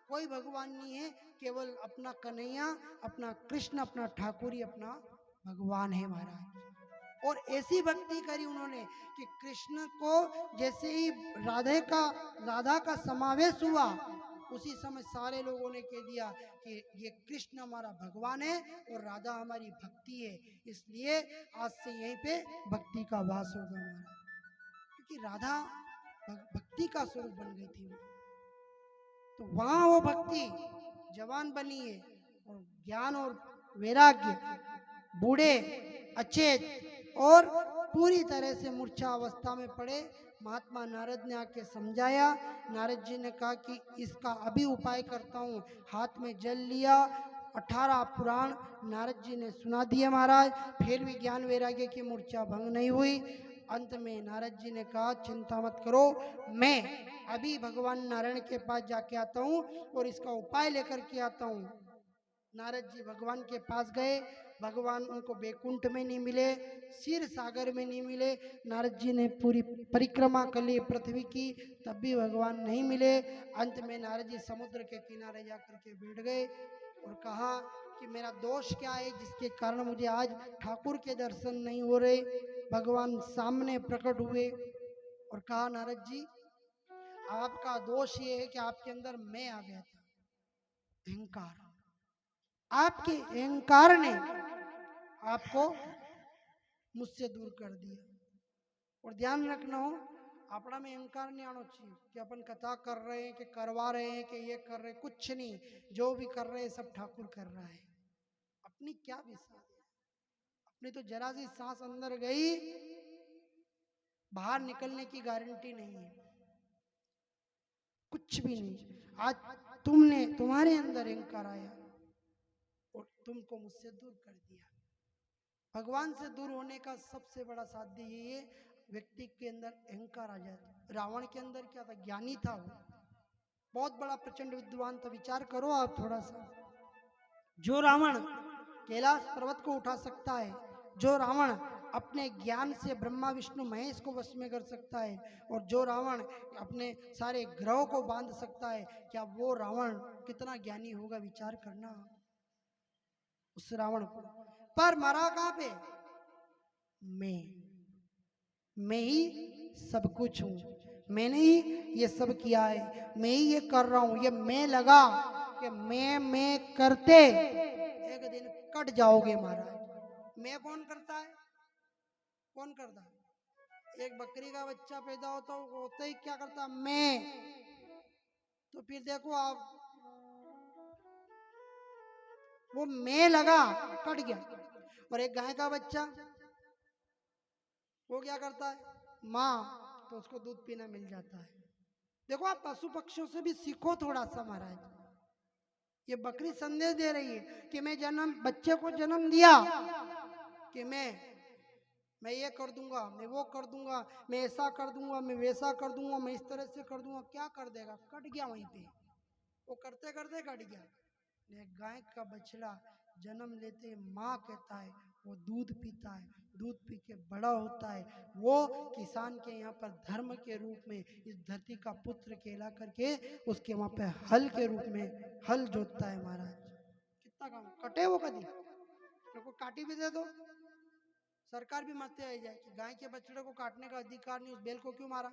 कोई भगवान नहीं है, केवल अपना कन्हैया, अपना कृष्ण, अपना ठाकुर ही अपना भगवान है महाराज। और ऐसी भक्ति करी उन्होंने कि कृष्ण को जैसे ही राधा का समावेश हुआ, उसी समय सारे लोगों ने कह दिया कि ये कृष्ण हमारा भगवान है और राधा हमारी भक्ति है, इसलिए आज से यहीं पे भक्ति का वास होगा हमारा। क्योंकि राधा भक्ति का स्वरूप बन गई थी, तो वहां वो भक्ति जवान बनी है। और ज्ञान और वैराग्य बूढ़े, अचेत और पूरी तरह से मूर्छा अवस्था में पड़े। महात्मा नारद ने आके समझाया। नारद जी ने कहा कि इसका अभी उपाय करता हूँ। हाथ में जल लिया, 18 पुराण नारद जी ने सुना दिए महाराज, फिर भी ज्ञान वैराग्य की मूर्छा भंग नहीं हुई। अंत में नारद जी ने कहा चिंता मत करो, मैं अभी भगवान नारायण के पास जाके आता हूँ और इसका उपाय लेकर के आता हूँ। नारद जी भगवान के पास गए, भगवान उनको बैकुंठ में नहीं मिले, क्षीर सागर में नहीं मिले। नारद जी ने पूरी परिक्रमा कर ली पृथ्वी की, तब भी भगवान नहीं मिले। अंत में नारद जी समुद्र के किनारे जाकर के बैठ गए और कहा कि मेरा दोष क्या है जिसके कारण मुझे आज ठाकुर के दर्शन नहीं हो रहे। भगवान सामने प्रकट हुए और कहा नारद जी, आपका दोष ये है कि आपके अंदर मैं आ गया था, अहंकार। आपके अहंकार ने आपको मुझसे दूर कर दिया। और ध्यान रखना हो, अपना में अहंकार नहीं आना चाहिए कि अपन कथा कर रहे हैं, कि करवा रहे हैं, कि ये कर रहे हैं, कुछ नहीं। जो भी कर रहे हैं सब ठाकुर कर रहा है। अपनी क्या विश्वास है? अपनी तो जरा सी सांस अंदर गई, बाहर निकलने की गारंटी नहीं है, कुछ भी नहीं। आज तुम्हारे अंदर अहंकार आया और तुमको मुझसे दूर कर दिया। भगवान से दूर होने का सबसे बड़ा साध्य ये है, व्यक्ति के अंदर अहंकार आ जाए। रावण के अंदर क्या था? ज्ञानी था वो, बहुत बड़ा प्रचंड विद्वान था। विचार करो आप थोड़ा सा, जो रावण कैलाश पर्वत को उठा सकता है, जो रावण अपने ज्ञान से ब्रह्मा विष्णु महेश को वश में कर सकता है, और जो रावण अपने सारे ग्रहों को बांध सकता है, क्या वो रावण कितना ज्ञानी होगा? विचार करना उस रावण को। पर मरा कहां पे? मैं ही सब कुछ हूं, मैंने ही ये सब किया है, मैं ही ये कर रहा हूं। ये मैं लगा कि मैं करते एक दिन कट जाओगे महाराज। मैं कौन करता है? कौन करता है? एक बकरी का बच्चा पैदा होता ही क्या करता? मैं। तो फिर देखो आप, वो मैं लगा, कट गया। और एक गाय का बच्चा, वो क्या करता है? माँ, तो उसको दूध पीना मिल जाता है। देखो आप पशु पक्षियों से भी सीखो थोड़ा सा महाराज। ये बकरी संदेश दे रही है कि मैं बच्चे को जन्म दिया कि मैं ये कर दूंगा, मैं वो कर दूंगा, मैं ऐसा कर दूंगा, मैं वैसा कर दूंगा, मैं इस तरह से कर दूंगा। क्या कर देगा? कट गया वहीं पे, वो करते करते कट गया। गाय का बछड़ा जन्म लेते माँ कहता है, वो दूध पीता है, दूध पी के बड़ा होता है, वो किसान के यहाँ पर धर्म के रूप में इस धरती का पुत्र कहला करके उसके वहां पे हल के रूप में हल जोतता है महाराज। कितना काम कटे वो, कभी को काटी भी दे दो, सरकार भी मरते रह जाए कि गाय के बछड़े को काटने का अधिकार नहीं, उस बैल को क्यों मारा?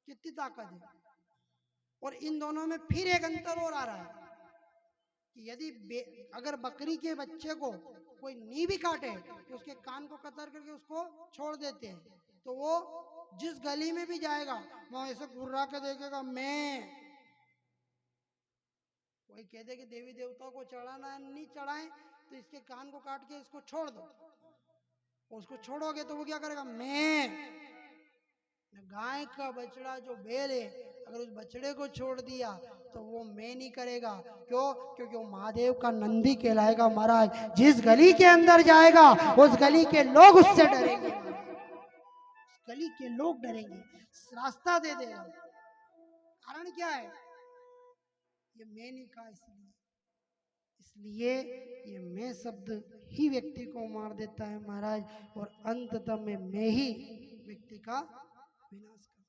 कितनी ताकत है। और इन दोनों में फिर एक अंतर और आ रहा है कि यदि अगर बकरी के बच्चे को कोई नी भी काटे तो उसके कान को कतर करके उसको छोड़ देते हैं, तो वो जिस गली में भी जाएगा वहां ऐसे घुर्रा के देखेगा। मैं कोई कह दे कि देवी देवताओं को चढ़ाना नहीं चढ़ाए तो इसके कान को काट के इसको छोड़ दो, उसको छोड़ोगे तो वो क्या करेगा? मैं। गाय का बछड़ा जो बैल है, अगर उस बछड़े को छोड़ दिया तो वो मैं नहीं करेगा। क्यों? क्योंकि वो महादेव का नंदी कहलाएगा महाराज। जिस गली के अंदर जाएगा उस गली के लोग उससे डरेंगे, उस गली के लोग डरेंगे, रास्ता दे देगा। कारण क्या है? ये मैं नहीं कहा, इसलिए ये मैं शब्द ही व्यक्ति को मार देता है महाराज, और अंततः में मैं ही व्यक्ति का विनाश कर।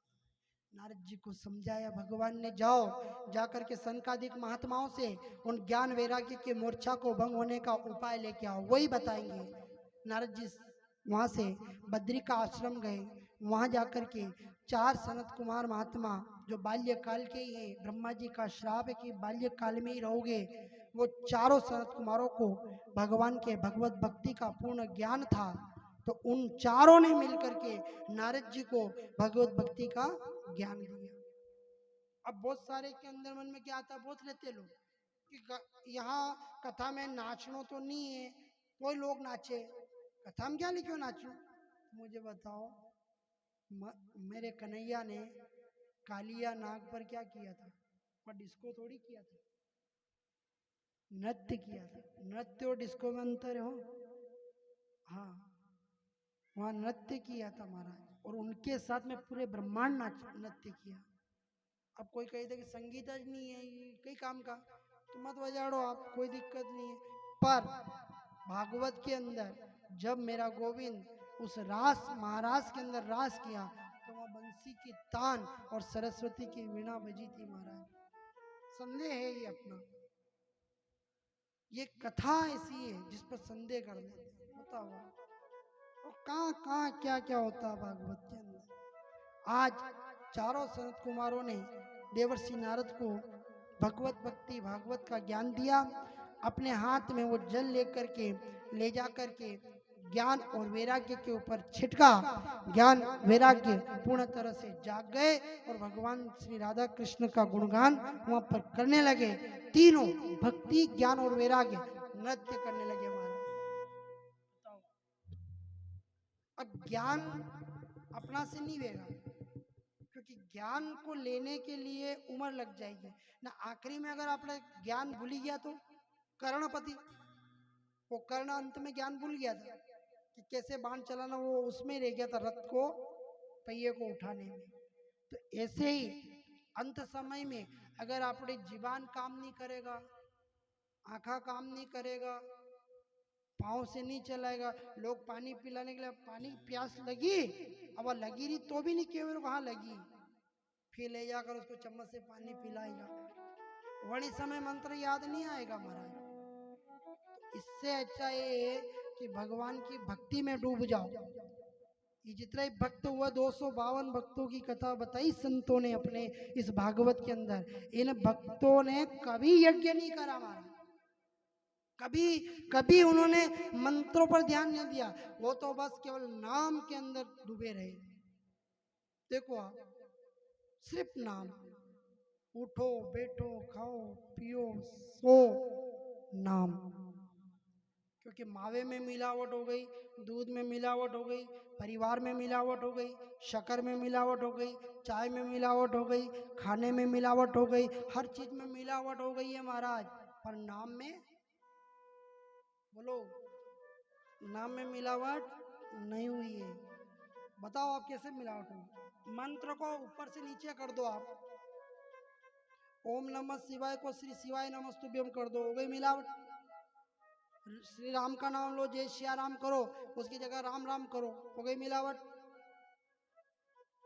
नारद जी को समझाया भगवान ने, जाओ जाकर के सनकादिक महात्माओं से उन ज्ञान वैराग्य के मोर्चा को भंग होने का उपाय लेके आओ, वही बताएंगे। नारद जी वहां से बद्री का आश्रम गए। वहां जाकर के 4 सनत कुमार महात्मा जो बाल्यकाल के ही हैं, ब्रह्मा जी का श्राप है कि बाल्यकाल में ही रहोगे, वो चारों सनत कुमारों को भगवान के भगवत भक्ति का पूर्ण ज्ञान था। तो उन चारों ने मिलकर के नारद जी को भगवत भक्ति का ज्ञान दिया। अब बहुत सारे के अंदर मन में क्या आता है, बहुत लेते लोग कि यहाँ कथा में नाचना तो नहीं है, कोई लोग नाचे, कथा में क्या नहीं, क्यों नाचूं? मुझे बताओ, मेरे कन्हैया ने कालिया नाग पर क्या किया था? और डिस्को थोड़ी किया था, नृत्य किया था। नृत्य और डिस्को में अंतर हो? हाँ, वहां नृत्य किया था महाराज, और उनके साथ में पूरे ब्रह्मांड नृत्य किया। अब कोई कहते कि संगीत आज नहीं है कई काम का, तो मत बजाड़ो आप, कोई दिक्कत नहीं है। पर भागवत के अंदर जब मेरा गोविंद उस रास महाराज के अंदर रास किया, तो वहां बंसी की तान और सरस्वती की वीणा बजी थी महाराज। संदेह है ये अपना, ये कथा ऐसी है जिस पर संदेह कर लेते, बताओ और कहाँ कहाँ क्या क्या होता है भागवत के अंदर। आज चारों संत कुमारों ने देवर्षि नारद को भगवत भक्ति भागवत का ज्ञान दिया। अपने हाथ में वो जल लेकर के ले जाकर के ज्ञान और वैराग्य के ऊपर छिटका। ज्ञान वैराग्य पूर्ण तरह से जाग गए और भगवान श्री राधा कृष्ण का गुणगान वहां पर करने लगे। तीनों भक्ति ज्ञान और वैराग्य नृत्य करने लगे महाराज। अब ज्ञान अपना से नहीं वेगा, क्योंकि ज्ञान को लेने के लिए उम्र लग जाएगी ना। आखिरी में अगर आपने ज्ञान भूल गया तो कर्णपति, वो कर्ण अंत में ज्ञान भूल गया था कि कैसे बाण चलाना, वो उसमें रह गया था, रथ को पहिए को उठाने में। तो ऐसे ही अंत समय में अगर आपने जीवान काम नहीं करेगा, आंखा काम नहीं करेगा, पाँव से नहीं चलाएगा, लोग पानी पिलाने के लिए, पानी प्यास लगी, अब लगी रही तो भी नहीं केवल कहाँ लगी, फिर ले जाकर उसको चम्मच से पानी पिलाएगा, वही समय मंत्र याद नहीं आएगा महाराज। तो इससे अच्छा ये है कि भगवान की भक्ति में डूब जाओ। ये जितना ही भक्त हुआ, 252 भक्तों की कथा बताई संतों ने अपने इस भागवत के अंदर। इन भक्तों ने कभी यज्ञ नहीं करा महाराज, कभी उन्होंने मंत्रों पर ध्यान नहीं दिया, वो तो बस केवल नाम के अंदर डूबे रहे। देखो आप, सिर्फ नाम, उठो बैठो खाओ पियो सो नाम। क्योंकि मावे में मिलावट हो गई, दूध में मिलावट हो गई, परिवार में मिलावट हो गई, शक्कर में मिलावट हो गई, चाय में मिलावट हो गई, खाने में मिलावट हो गई, हर चीज में मिलावट हो गई है महाराज। पर नाम में, बोलो, नाम में मिलावट नहीं हुई है। बताओ आप कैसे मिलावट हुई? मंत्र को ऊपर से नीचे कर दो आप, ओम नमः शिवाय को श्री शिवाय नमस्तुभ्यम कर दो, हो गई मिलावट। श्री राम का नाम लो, जय श्री राम करो, उसकी जगह राम राम करो, हो गई मिलावट।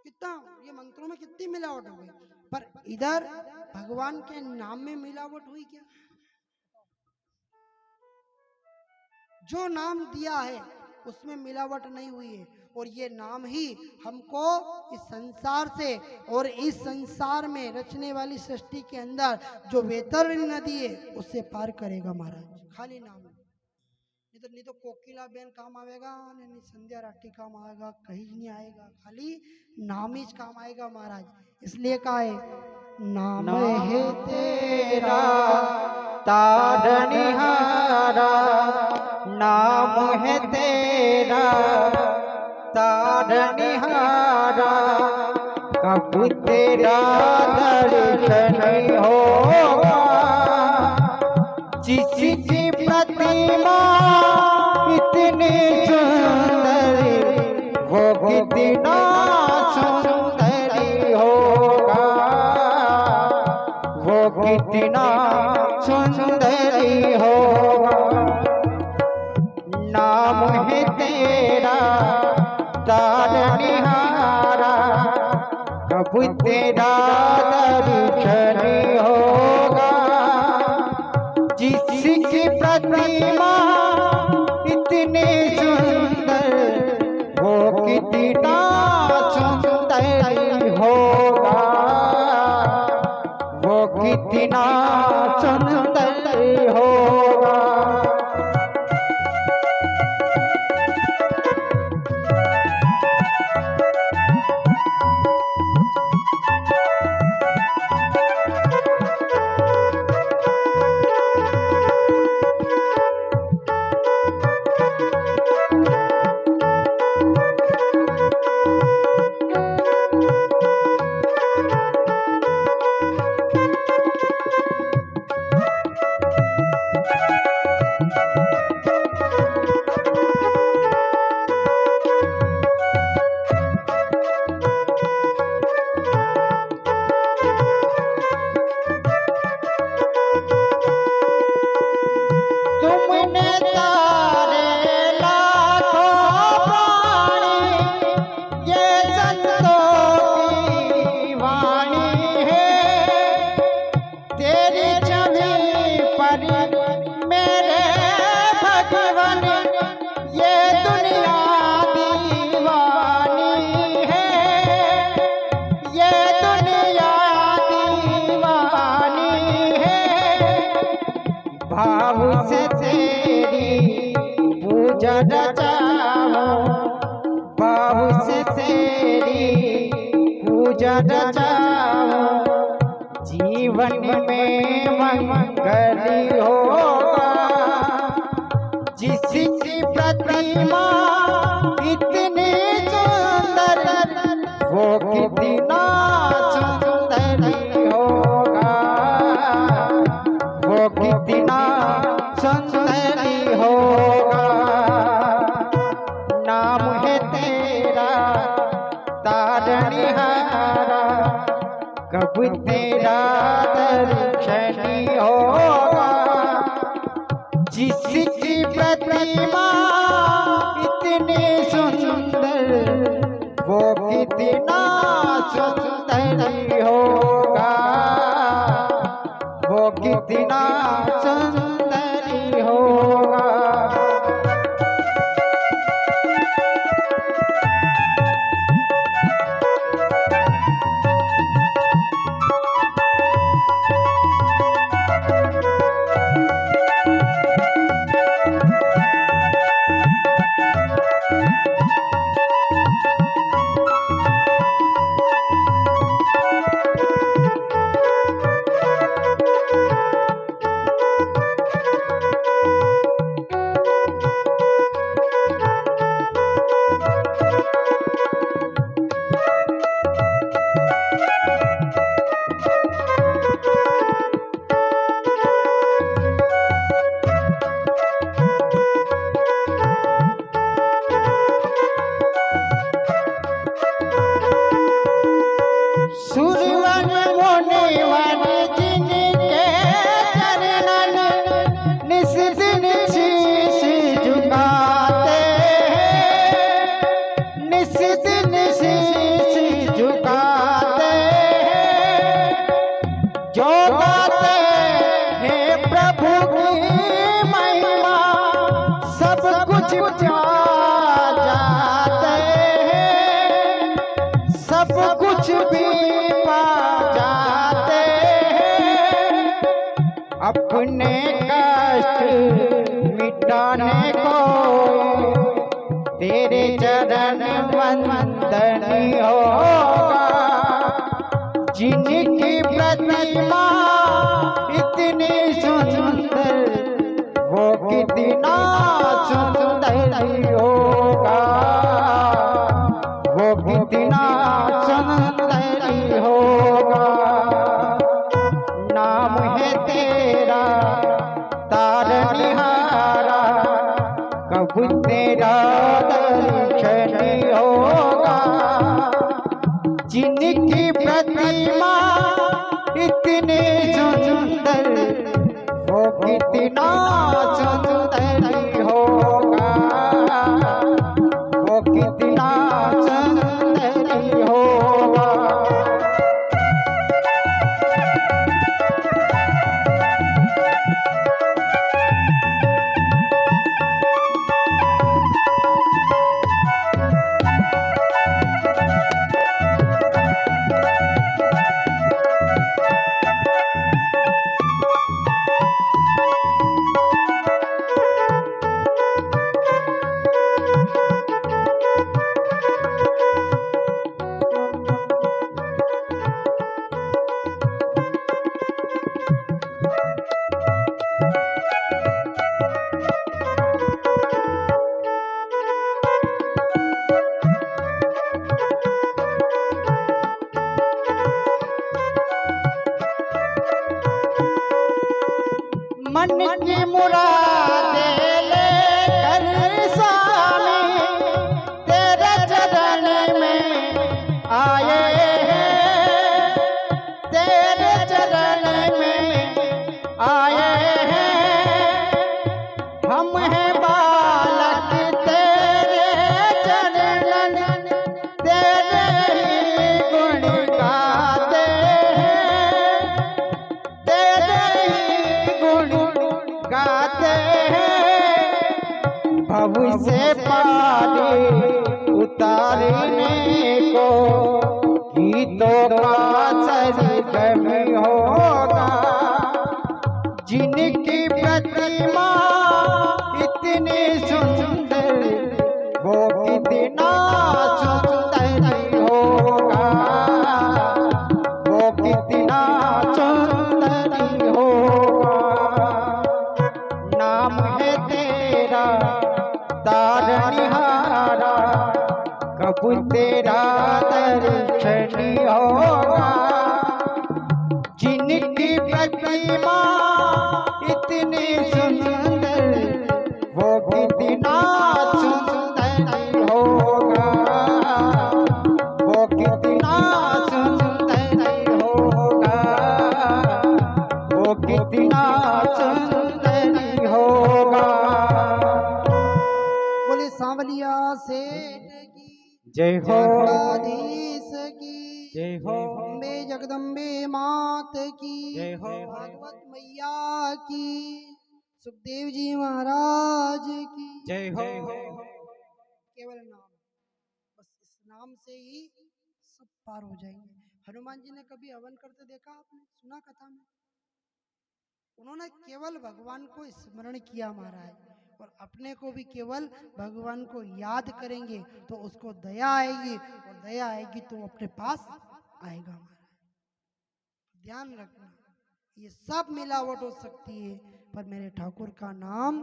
कितना ये मंत्रों में कितनी मिलावट हो गई। पर इधर भगवान के नाम में मिलावट हुई क्या? जो नाम दिया है उसमें मिलावट नहीं हुई है, और ये नाम ही हमको इस संसार से और इस संसार में रचने वाली सृष्टि के अंदर जो वैतरणी नदी है उससे पार करेगा महाराज। खाली नाम, नहीं तो कोकिला बेन काम आएगा, नहीं संध्या राठी काम आएगा, कहीं नहीं आएगा, खाली नाम ही काम आएगा महाराज। इसलिए कहा है, नाम है तेरा तारणहारा, नाम है तेरा तारणहारा, कब तेरा दर्शन होगा, जिसकी प्रतिमा इतनी सुंदर, वो कितना सुंदरी होगा, वो कितना सुंदरी होगा। नाम है तेरा तारणहारा, कब तेरा दर्शन होगा। जिसकी प्रतिमा इतनी सुंदर, वो कितना सुंदर होगा, वो कितना सुंदर होगा। तुमने तारे लाखों प्राणी, ये संतों की वाणी है। तेरी छवि पर मेरे भगवान, ये दुनिया दीवानी है, ये दुनिया दीवानी है। भाव से तेरी पूजा रचाओ, भाव से तेरी पूजा रचाओ। जीवन में मंगल होगा। जिसकी प्रतिमा इतनी सुंदर, वो कितना सुंदर होगा, वो कितना सुंदर होगा। नाम है तेरा तारणहारा, कब तेरा दर्शन होगा। जिसकी प्रतिमा इतनी सुंदर, वो कितना सुंदर होगा, वो कितना सुंदर होगा। सुरवन मुनिवन जिनके चरणन, निस दिन शीश झुकाते हैं, निस दिन शीश झुकाते हैं। जो गाते हैं प्रभु की महिमा, सब कुछ पा जाते हैं, सब कुछ भी पा जाते हैं। अपने कष्ट मिटाने को तेरे चरण वंदनी होगा। जिनकी प्रतिमा इतनी सुंदर, वो कितना सुंदर होगा, वो कितना सुंदर होगा। नाम है तेरा तारणहारा, कब तेरा दर्शन होगा। जिनकी प्रतिमा इतनी सुंदर, वो कितना सुंदर होगा, वो कितना सुंदर होगा। मन की मुरादें लेकर स्वामी तेरे चरण में आए हैं, तेरे चरण में आए हैं। हम हैं बालक तेरे चरणन, तेरे ही गुण गाते हैं, तेरे ही गुण गाते हैं। भव से पारी उतारने को गीतों का सरगम होगा। जिनकी प्रतिमा इतनी सुंदर, वो कितना सुंदर होगा, वो कितना सुंदर होगा। नाम है तेरा तारणहारा, कब तेरा दर्शन होगा। जिनकी प्रतिमा इतनी सुंदर, वो कितना सुंदर होगा, वो कितना सुंदर होगा, वो कितना सुंदर होगा। बोले सांवलिया सेठ की जय हो, द्वारकाधीश की जय हो, अम्बे जगदम्बे मात की जय हो, भागवत मैया की, सुखदेव जी महाराज की जय हो। केवल नाम, बस इस नाम से ही सब पार हो जाएंगे। हनुमान जी ने कभी हवन करते देखा आपने, सुना कथा में? उन्होंने केवल भगवान को स्मरण किया महाराज, और अपने को भी केवल भगवान को याद करेंगे तो उसको दया आएगी, और दया आएगी तो वो अपने पास आएगा महाराज। ध्यान रखना, ये सब मिलावट हो सकती है, पर मेरे ठाकुर का नाम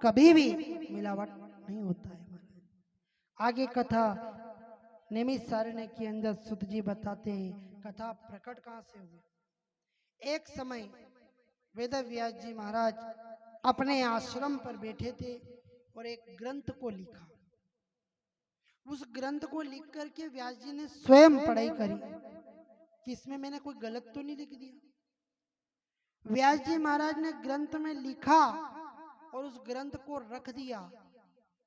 कभी भी मिलावट नहीं होता है महाराज। आगे कथा निमिष सारण्य के अंदर सुत जी बताते हैं कथा प्रकट कहां से हुई। एक समय वेद व्यास जी महाराज अपने आश्रम पर बैठे थे और एक ग्रंथ को लिखा। उस ग्रंथ को लिख करके व्यास जी ने स्वयं पढ़ाई करी कि इसमें मैंने कोई गलत तो नहीं लिख दिया। व्यास जी महाराज ने ग्रंथ में लिखा और उस ग्रंथ को रख दिया।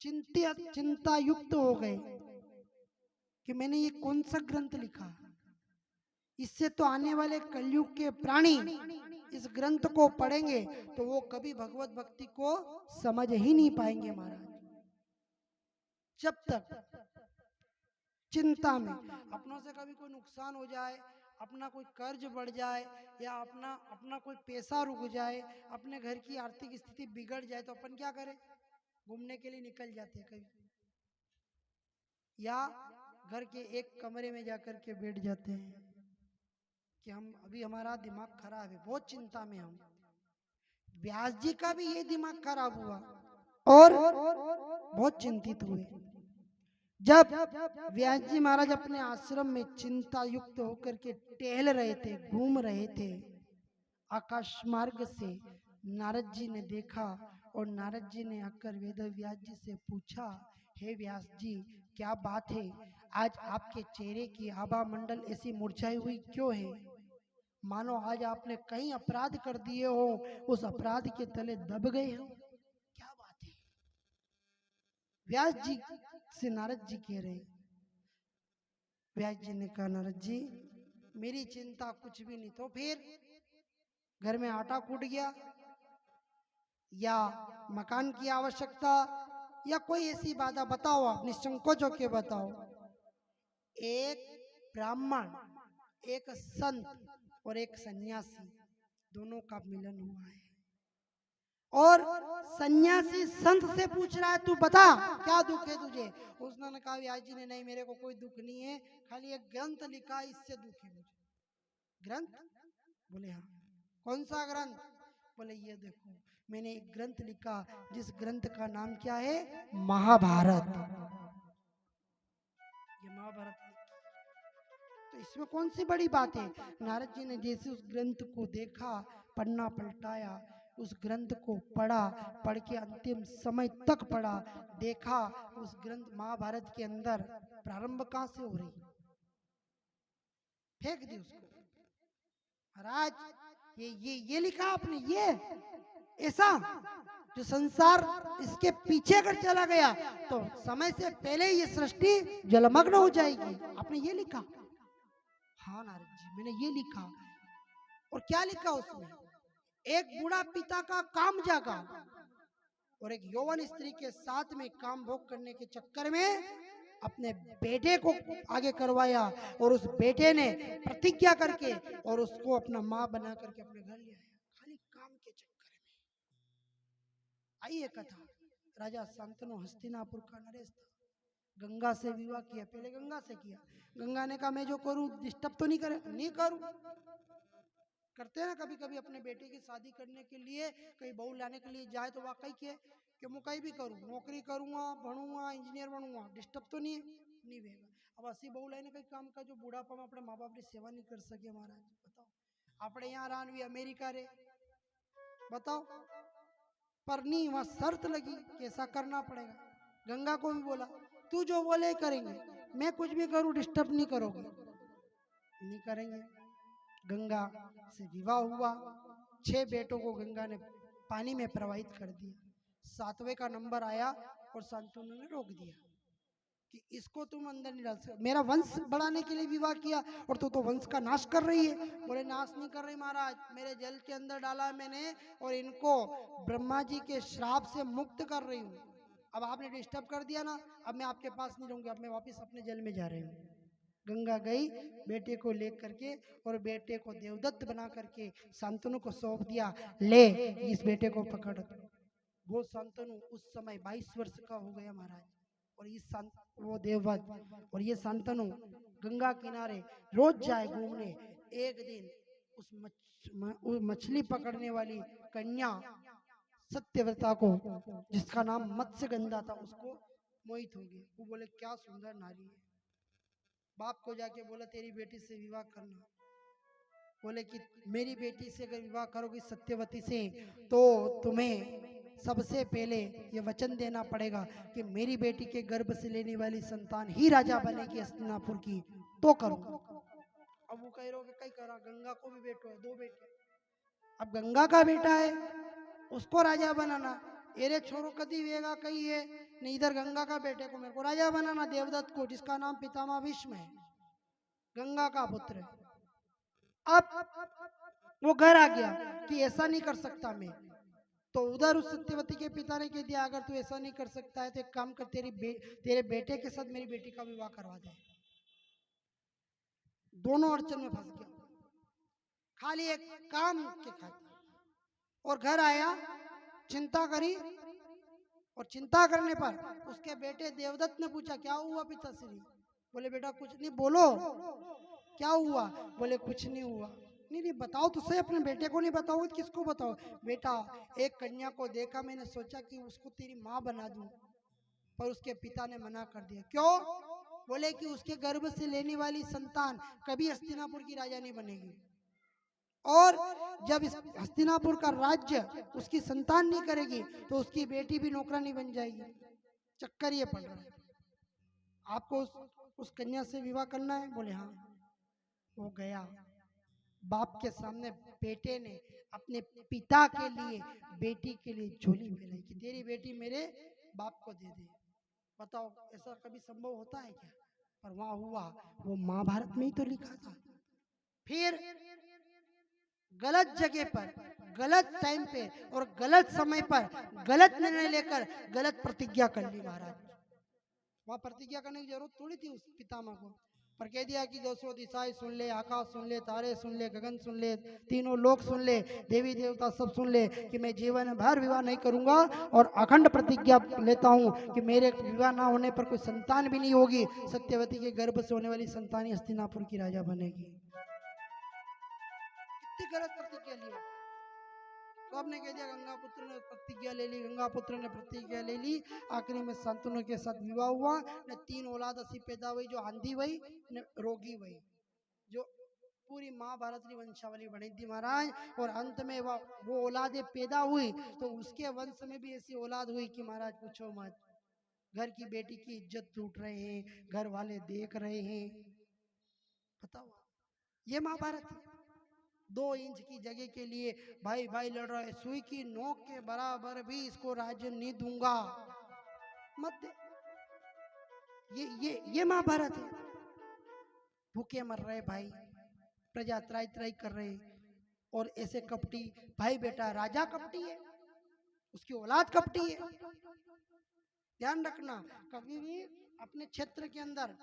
चिंता युक्त हो गए कि मैंने ये कौन सा ग्रंथ लिखा, इससे तो आने वाले कलयुग के प्राणी इस ग्रंथ को पढ़ेंगे तो वो कभी भगवत भक्ति को समझ ही नहीं पाएंगे महाराज। जब तक चिंता में अपनों से कभी कोई नुकसान हो जाए, अपना कोई कर्ज बढ़ जाए, या अपना कोई पैसा रुक जाए, अपने घर की आर्थिक स्थिति बिगड़ जाए, तो अपन क्या करें? घूमने के लिए निकल जाते हैं कभी, या घर के एक कमरे में जाकर के बैठ जाते हैं कि हम अभी हमारा दिमाग खराब है, बहुत चिंता में हम। व्यास जी का भी ये दिमाग खराब हुआ और बहुत चिंतित हुए। जब व्यास जी महाराज अपने आश्रम में चिंता युक्त होकर के टहल रहे थे, घूम रहे थे, आकाश मार्ग से नारद जी ने देखा और नारद जी ने आकर वेद व्यास जी से पूछा, हे व्यास जी क्या बात है, आज आपके चेहरे की आभा मंडल ऐसी मुरझाई हुई क्यों है? मानो आज आपने कहीं अपराध कर दिए हो, उस अपराध के तले दब गए हो, क्या बात है? व्यास जी से नारद जी कह रहे। व्यास जी ने कहा, नारद जी मेरी चिंता कुछ भी नहीं, तो फिर घर में आटा कूट गया, या मकान की आवश्यकता, या कोई ऐसी बात बताओ, आप निसंकोच होके बताओ। एक ब्राह्मण, एक संत और एक सन्यासी, दोनों का मिलन हुआ है, और सन्यासी संत से पूछ रहा है, तू बता क्या दुख है तुझे? उसने कहा, व्यास जी ने, नहीं मेरे को कोई दुख नहीं है, खाली एक ग्रंथ लिखा इससे दुख है मुझे। ग्रंथ? बोले हाँ। कौन सा ग्रंथ? बोले ये देखो मैंने एक ग्रंथ लिखा, जिस ग्रंथ का नाम क्या है? महाभारत। ये महाभारत। तो इसमें कौन सी बड़ी बात है? नारद जी ने जैसे उस ग्रंथ को देखा, पन्ना पलटाया, उस ग्रंथ को पढ़ा, पढ़ के अंतिम समय तक पढ़ा, देखा उस ग्रंथ महाभारत के अंदर प्रारंभ कहां से हो रही, फेंक दी उसको। महाराज ये लिखा आपने, ये ऐसा जो संसार इसके पीछे अगर चला गया तो समय से पहले ये सृष्टि जलमग्न हो जाएगी, आपने ये लिखा? हाँ नारद जी, मैंने ये लिखा। और क्या लिखा उसमें? एक बूढ़ा पिता का काम जागा और एक यौवन स्त्री के साथ में काम भोग करने के चक्कर में अपने बेटे को आगे करवाया, और उस बेटे ने प्रतिज्ञा करके और उसको अपना माँ बना करके अपने घर ले आया, खाली काम के चक्कर में। आइए कथा। राजा शांतनु हस्तिनापुर का नरेश था, गंगा से विवाह किया, पहले गंगा से किया। गंगा ने कहा मैं जो करूं डिस्टर्ब तो नहीं करे, नहीं करूं। करते हैं ना कभी कभी अपने बेटे की शादी करने के लिए, कहीं बहू लाने के लिए जाए तो वाकई के कि मैं कहीं भी करूं, नौकरी करूंगा, बनूंगा, इंजीनियर बनूंगा, डिस्टर्ब तो नहीं होगा। अब ऐसी बहू लाने का काम का जो बुढ़ापा में अपने माँ बाप की सेवा नहीं कर सके, महाराज बताओ। अपने यहाँ रानवी अमेरिका रे, बताओ, पर नहीं, वहां शर्त लगी कि ऐसा करना पड़ेगा। गंगा को भी बोला तू जो बोले करेंगे, मैं कुछ भी करूं डिस्टर्ब नहीं करोगे, नहीं करेंगे। गंगा से विवाह हुआ, 6 बेटों को गंगा ने पानी में प्रवाहित कर दिया। 7वें का नंबर आया और शांतनु ने रोक दिया कि इसको तुम अंदर नहीं डाल सकते, मेरा वंश बढ़ाने के लिए विवाह किया और तू तो वंश का नाश कर रही है। बोले नाश नहीं कर रही महाराज, मेरे जल के अंदर डाला मैंने और इनको ब्रह्मा जी के श्राप से मुक्त कर रही हूँ। अब आपने डिस्टर्ब कर दिया ना, अब मैं आपके पास नहीं रहूंगी, अब मैं वापिस अपने जल में जा रही हूँ। गंगा गई बेटे को लेकर के और बेटे को देवदत्त बना करके शांतनु को सौंप दिया, ले इस बेटे को पकड़। वो शांतनु उस समय 22 वर्ष का हो गया महाराज, और इस वो देवदत्त और ये शांतनु गंगा किनारे रोज जाए घूमने। एक दिन उस मछली पकड़ने वाली कन्या सत्यव्रता को, जिसका नाम मत्स्यगंधा था, उसको मोहित हो गया। वो बोले क्या सुंदर नारी है। बाप को जाके बोला तेरी बेटी से विवाह करना। बोले कि मेरी बेटी से अगर विवाह करोगी सत्यवती से तो तुम्हें सबसे पहले ये वचन देना पड़ेगा कि मेरी बेटी के गर्भ से लेने वाली संतान ही राजा बनेगी हस्तिनापुर की, तो करो। अब वो कह रहे कहीं करा, गंगा को भी बेटो है, 2 बेटे। अब गंगा का बेटा है उसको राजा बनाना, एरे छोरो कदी वेगा कही है नहीं, इधर गंगा का बेटे को मेरे को राजा बनाना, देवदत्त को, जिसका नाम पितामह भीष्म है, गंगा का पुत्र है। अब वो घर आ गया कि ऐसा नहीं कर सकता मैं, तो उधर उस सत्यवती के पिता ने कह दिया अगर तू ऐसा नहीं कर सकता है तो एक काम कर, तेरे बेटे के साथ मेरी बेटी का विवाह करवा दे। दोनों अड़चन में फंस गया, खाली एक काम के खातिर। और घर आया, चिंता करी, और चिंता करने पर उसके बेटे देवदत्त ने पूछा क्या हुआ पिताश्री? बोले बेटा कुछ नहीं। बोलो क्या हुआ? बोले कुछ नहीं हुआ। नहीं बताओ तो सही, अपने बेटे को नहीं बताओ तो किसको बताओ? बेटा एक कन्या को देखा, मैंने सोचा कि उसको तेरी माँ बना दूं, पर उसके पिता ने मना कर दिया। क्यों? बोले कि उसके गर्भ से लेने वाली संतान कभी हस्तिनापुर की राजा नहीं बनेगी, और जब इस हस्तिनापुर का राज्य उसकी संतान नहीं करेगी तो उसकी बेटी भी नौकरानी बन जाएगी। चक्कर ये पड़ रहा है, आपको उस कन्या से विवाह करना है? बोले हाँ। वो गया, बाप के सामने बेटे ने अपने पिता के लिए बेटी के लिए झोली फैलाई कि तेरी बेटी मेरे बाप को दे दे। बताओ ऐसा कभी संभव होता है क्या? पर वहां हुआ, वो महाभारत में ही तो लिखा था। फिर गलत जगह पर, गलत टाइम पे और गलत समय पर गलत निर्णय लेकर गलत प्रतिज्ञा कर ली महाराज। वहां प्रतिज्ञा करने की जरूरत थोड़ी थी उस पितामह को, पर कह दिया कि 200 दिशाएं सुन ले, आकाश सुन ले, तारे सुन ले, गगन सुन ले, तीनों लोक सुन ले, देवी देवता सब सुन ले कि मैं जीवन भर विवाह नहीं करूंगा, और अखंड प्रतिज्ञा लेता हूं कि मेरे विवाह ना होने पर कोई संतान भी नहीं होगी, सत्यवती के गर्भ से होने वाली संतान ही हस्तिनापुर की राजा बनेगी। कितनी गलत प्रतिज्ञा ली। तो आपने कह दिया, गंगा पुत्र ने प्रतिज्ञा ले ली, गंगा पुत्र ने प्रतिज्ञा ले ली। आखिरी में शांतनु के साथ विवाह हुआ, ने 3 औलाद ऐसी पैदा हुई, जो आंधी हुई, ने रोगी हुई, जो पूरी महाभारत की वंशावली बनी थी महाराज। और अंत में वो औलादे पैदा हुई तो उसके वंश में भी ऐसी औलाद हुई कि महाराज पूछो मत। घर की बेटी की इज्जत लूट रहे हैं, घर वाले देख रहे हैं। बताओ, ये महाभारत है। 2 इंच की जगह के लिए भाई भाई लड़ रहा है, सुई की नोक के बराबर भी इसको राज्य नहीं दूंगा, मत दे। ये महाभारत है। भूखे मर रहे भाई, प्रजा त्राई त्राई कर रहे, और ऐसे कपटी भाई बेटा। राजा कपटी है, उसकी औलाद कपटी है। ध्यान रखना, कभी भी अपने क्षेत्र के अंदर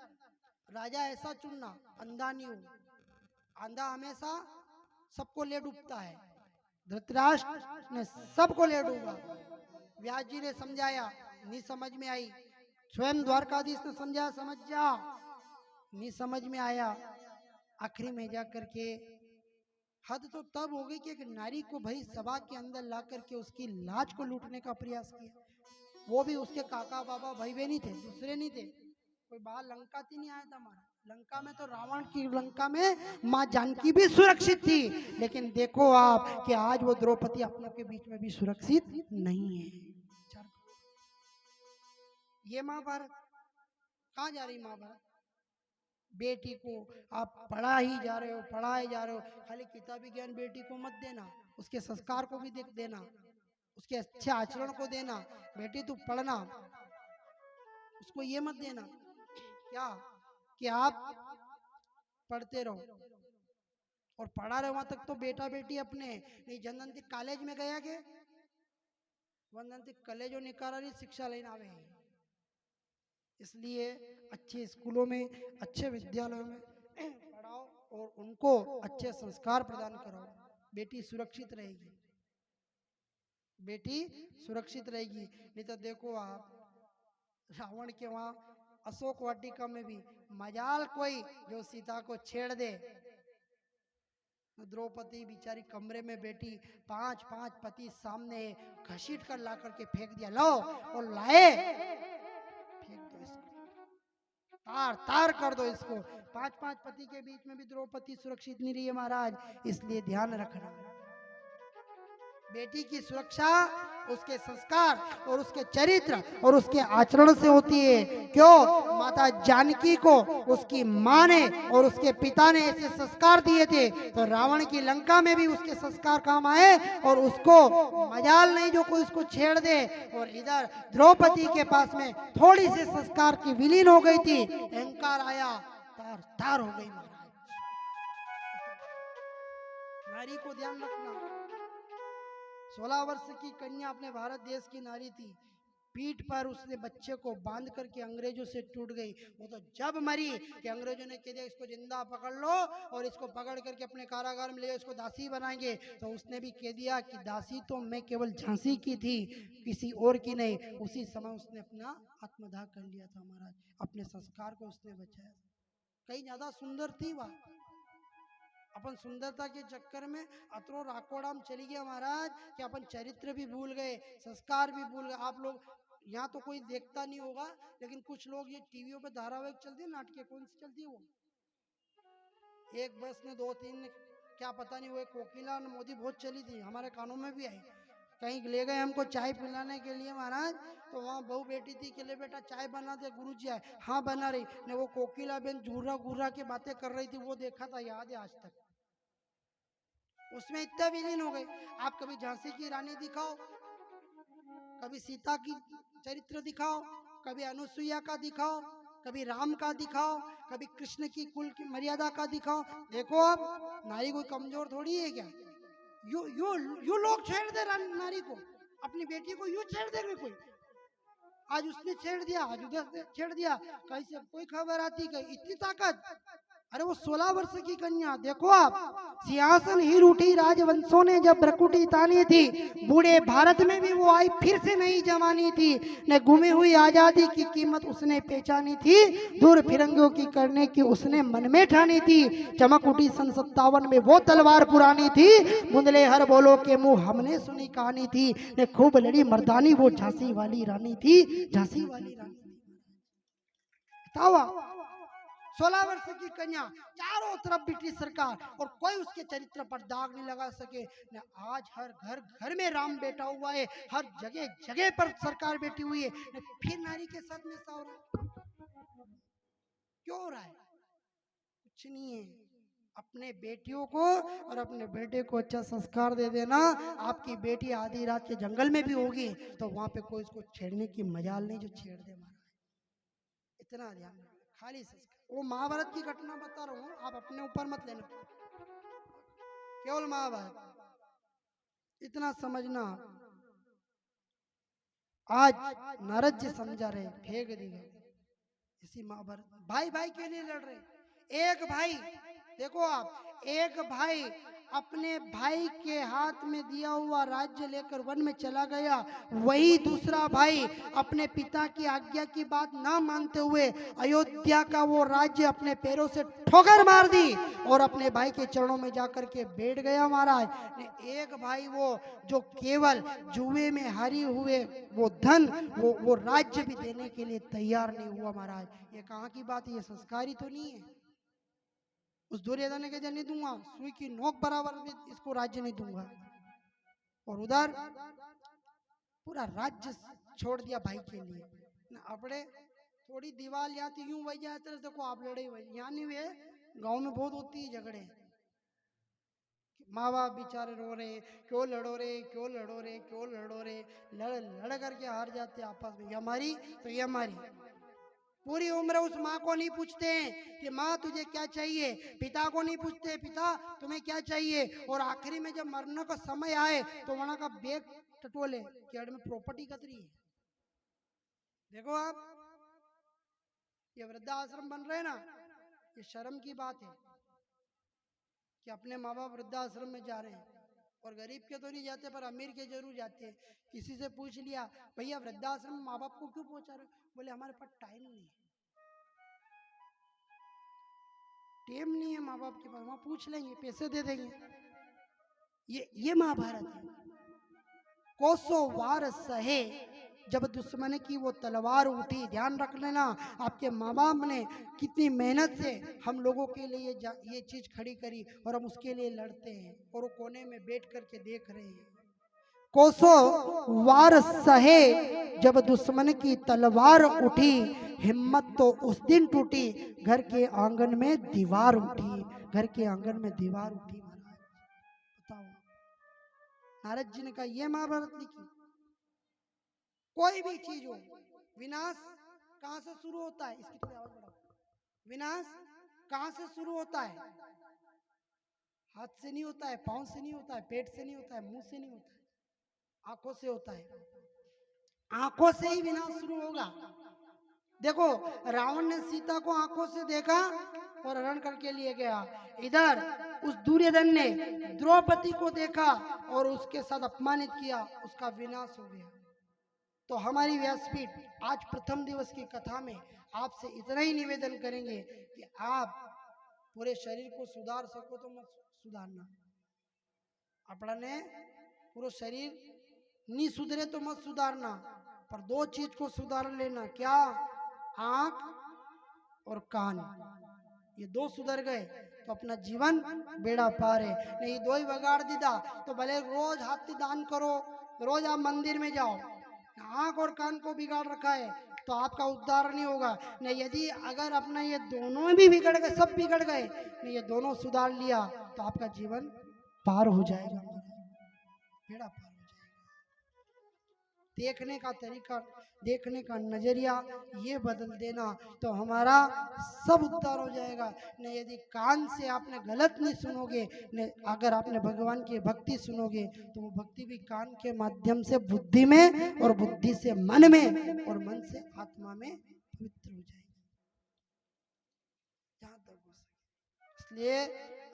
राजा ऐसा चुनना, अंधा नहीं हो। अंधा हमेशा सबको ले डूबता है। धृतराष्ट्र ने सबको ले डूबा। व्यास जी ने समझाया, नहीं समझ में आई। स्वयं द्वारकाधीश ने समझाया, समझ जा, नहीं समझ में आया। आखिरी में जा करके हद तो तब हो गई कि एक नारी को भाई सभा के अंदर ला करके उसकी लाज को लूटने का प्रयास किया। वो भी उसके काका बाबा भाई बहन ही थे, दूसरे नहीं थे। कोई बाहर लंका थी नहीं आया था हमारा। लंका में तो रावण की लंका में माँ जानकी भी सुरक्षित थी, लेकिन देखो आप कि आज वो द्रौपदी अपनों के बीच में भी सुरक्षित नहीं है। ये महाभारत कहाँ जा रही महाभारत? बेटी को आप पढ़ा ही जा रहे हो, पढ़ाए जा रहे हो। खाली किताबी ज्ञान बेटी को मत देना, उसके संस्कार को भी देख देना, उसके अच्छे आचरण को देना। बेटी तू पढ़ना, उसको ये मत देना क्या कि आप पढ़ते रहो और पढ़ा रहे वहां तक तो बेटा बेटी अपने नहीं। जनंती कॉलेज में गया के वंदंती कॉलेजों निकाली शिक्षा लेना आवे। इसलिए अच्छे स्कूलों में, अच्छे विद्यालयों में पढ़ाओ और उनको अच्छे संस्कार प्रदान करो। बेटी सुरक्षित रहेगी, बेटी सुरक्षित रहेगी। नहीं तो देखो आप, रावण के वहां अशोक वाटिका में भी मजाल कोई जो सीता को छेड़ दे। द्रौपदी बेचारी कमरे में बैठी, 5 पति सामने घसीट कर ला करके फेंक दिया। लो और लाए, फेंक दो इसको, तार तार कर दो इसको। 5 पति के बीच में भी द्रौपदी सुरक्षित नहीं रही है महाराज। इसलिए ध्यान रखना, बेटी की सुरक्षा उसके संस्कार और उसके चरित्र और उसके आचरण से होती है। क्यों? माता जानकी को उसकी माँ ने और उसके पिता ने ऐसे संस्कार दिए थे, तो रावण की लंका में भी उसके संस्कार काम आए और उसको मजाल नहीं जो कोई उसको छेड़ दे। और इधर द्रौपदी के पास में थोड़ी से संस्कार की विलीन हो गई थी, अहंकार आया, तार तार हो गई महाराज। नारी को ध्यान रखना। 16 वर्ष की कन्या अपने भारत देश की नारी थी। पीठ पर उसने बच्चे को बांध करके अंग्रेजों से टूट गई। वो तो जब मरी कि अंग्रेजों ने कह दिया इसको जिंदा पकड़ लो और इसको पकड़ करके अपने कारागार में ले जाओ, इसको दासी बनाएंगे। तो उसने भी कह दिया कि दासी तो मैं केवल झांसी की थी, किसी और की नहीं। उसी समय उसने अपना आत्मदाह कर लिया था महाराज। अपने संस्कार को उसने बचाया। कहीं ज्यादा सुंदर थी वह। अपन सुंदरता के चक्कर में अतरो राकोड़ाम चली गया महाराज कि अपन चरित्र भी भूल गए, संस्कार भी भूल गए। आप लोग यहाँ तो कोई देखता नहीं होगा, लेकिन कुछ लोग ये टीवियों पे धारावाहिक चलती है, नाटक कौन सी चलती है वो, एक बस में 2-3 क्या पता नहीं, वो एक कोकिला मोदी बहुत चली थी, हमारे कानों में भी आई। कहीं ले गए हमको चाय पिलाने के लिए महाराज, तो वहाँ बहू बेटी थी, के लिए बेटा चाय बना दे गुरुजी आए, हाँ बना रही ने। वो कोकिला बेन घूरा घूरा के बातें कर रही थी, वो देखा था, याद है आज तक। उसमें इतना विलीन हो गए। आप कभी झांसी की रानी दिखाओ, कभी सीता की चरित्र दिखाओ, कभी अनुसुईया का दिखाओ, कभी राम का दिखाओ, कभी कृष्ण की कुल की मर्यादा का दिखाओ। देखो आप, नारी कोई कमजोर थोड़ी है क्या? यू लोग छेड़ दे नारी को, अपनी बेटी को यू छेड़ देंगे कोई। आज उसने छेड़ दिया, आज उधर छेड़ दिया, कहीं से कोई खबर आती, कहीं इतनी ताकत। अरे वो 16 वर्ष की कन्या, देखो आप, सिंहासन ही रूठी राजवंशों ने जब भ्रकुटी तानी थी, बूढ़े भारत में भी वो आई फिर से नई जवानी थी। ने गुमी हुई आजादी की कीमत उसने पहचानी थी, दूर फिरंगियों की करने की उसने मन में ठानी थी। चमक उठी सन 57 में वो तलवार पुरानी थी, मुंदले हर बोलो के मुंह हमने सुनी कहानी थी। ने खूब लड़ी मर्दानी, वो झांसी वाली रानी थी, झांसी वाली रानी। बताओ 16 वर्ष की कन्या, चारों तरफ ब्रिटिश सरकार, और कोई उसके चरित्र पर दाग नहीं लगा सके। न आज हर घर घर में राम बैठा हुआ है, हर जगह जगह पर सरकार बैठी हुई है, न फिर नारी के साथ में ऐसा हो रहा है। क्यों हो रहा है? कुछ नहीं है। अपने बेटियों को और अपने बेटे को अच्छा संस्कार दे देना। आपकी बेटी आधी रात के जंगल में भी होगी तो वहां पे कोई उसको छेड़ने की मजाल नहीं जो छेड़ दे महाराज। इतना ध्यान रखना, खाली संस्कार। वो महाभारत की घटना बता रहा हूँ, आप अपने ऊपर मत लेना, केवल महाभारत इतना समझना। आज नारद जी समझा रहे, फेंक दी गई इसी महाभारत। भाई भाई के लिए लड़ रहे। एक भाई, देखो आप, एक भाई अपने भाई के हाथ में दिया हुआ राज्य लेकर वन में चला गया, वही दूसरा भाई अपने पिता की आज्ञा की बात ना मानते हुए अयोध्या का वो राज्य अपने पैरों से ठोकर मार दी और अपने भाई के चरणों में जाकर के बैठ गया महाराज ने। एक भाई वो जो केवल जुए में हारी हुए वो धन वो राज्य भी देने के लिए तैयार नहीं हुआ महाराज। ये कहाँ की बात है? ये संस्कारी तो नहीं है। उस दुर्योधन ने कहा नहीं दूंगा, सुई की नोक बराबर भी इसको राज्य नहीं दूंगा, और उधर पूरा राज्य छोड़ दिया भाई के लिए। ना अपने थोड़ी दीवार याती यूं वही जाते, देखो आप लड़े हुए यहाँ नहीं हुए, गांव में बहुत होती है झगड़े। माँ बाप बेचारे रो रहे, क्यों लड़ो रे, क्यों लड़ो रे, क्यों लड़ो रे, लड़ करके हार जाते आपस में। ये हमारी तो ये हमारी। पूरी उम्र उस माँ को नहीं पूछते हैं कि माँ तुझे क्या चाहिए, पिता को नहीं पूछते पिता तुम्हें क्या चाहिए, और आखिरी में जब मरने का समय आए तो वहां का बैग टटोले केड़ में प्रॉपर्टी कतरी है। देखो आप, ये वृद्धाश्रम बन रहे ना, ये शर्म की बात है कि अपने माँ बाप वृद्धाश्रम में जा रहे हैं, और गरीब के तो नहीं जाते पर अमीर के जरूर जाते हैं। किसी से पूछ लिया भैया वृद्धाश्रम माँ बाप को क्यों पहुंचा रहे, बोले हमारे पास टाइम नहीं है। टाइम नहीं है माँ बाप के पास, वहां पूछ लेंगे, पैसे दे देंगे। ये महाभारत है। कोसों वार सहे जब दुश्मन की वो तलवार उठी। ध्यान रख लेना, आपके माँ बाप ने कितनी मेहनत से हम लोगों के लिए ये चीज खड़ी करी और हम उसके लिए लड़ते हैं, और वो कोने में बैठ करके देख रहे हैं। कोसों वार सहे जब दुश्मन की तलवार उठी, हिम्मत तो उस दिन टूटी, घर के आंगन में दीवार उठी, घर के आंगन में दीवार उठी। महाराज बताओ, नारद जी ने कहा ये महाभारत लिखी। कोई भी चीज हो, विनाश कहां से शुरू होता है? इसकी थोड़ी आवाज बढ़ाओ। विनाश कहां से शुरू होता है? हाथ से नहीं होता है, पांव से नहीं होता है, पेट से नहीं होता है, मुंह से नहीं होता है, आंखों से होता है। आंखों से ही विनाश शुरू होगा। देखो, रावण ने सीता को आंखों से देखा और हरण करके लिए गया। इधर उस दुर्योधन ने द्रौपदी को देखा और उसके साथ अपमानित किया, उसका विनाश हो गया। तो हमारी व्यासपीठ आज प्रथम दिवस की कथा में आपसे इतना ही निवेदन करेंगे कि आप पूरे शरीर को सुधार सको तो मत सुधारना। अपने पूरा शरीर नहीं सुधरे तो मत सुधारना, पर दो चीज को सुधार लेना। क्या? आंख और कान। ये दो सुधर गए तो अपना जीवन बेड़ा पार है। नहीं दो ही बगाड़ दीदा तो भले रोज हाथी दान करो, रोज आप मंदिर में जाओ, आंख और कान को बिगाड़ रखा है तो आपका उद्धार नहीं होगा। नहीं यदि अगर अपना ये दोनों भी बिगड़ गए, सब बिगड़ गए, नहीं ये दोनों सुधार लिया तो आपका जीवन पार हो जाएगा, बेड़ा पार हो जाएगा। देखने का तरीका, देखने का नजरिया ये बदल देना तो हमारा सब उद्धार हो जाएगा। नहीं यदि कान से आपने गलत नहीं सुनोगे, नहीं अगर आपने भगवान की भक्ति सुनोगे तो वो भक्ति भी कान के माध्यम से बुद्धि में, और बुद्धि से मन में, और मन से आत्मा में पवित्र हो जाएगी, जहां तक हो सके। इसलिए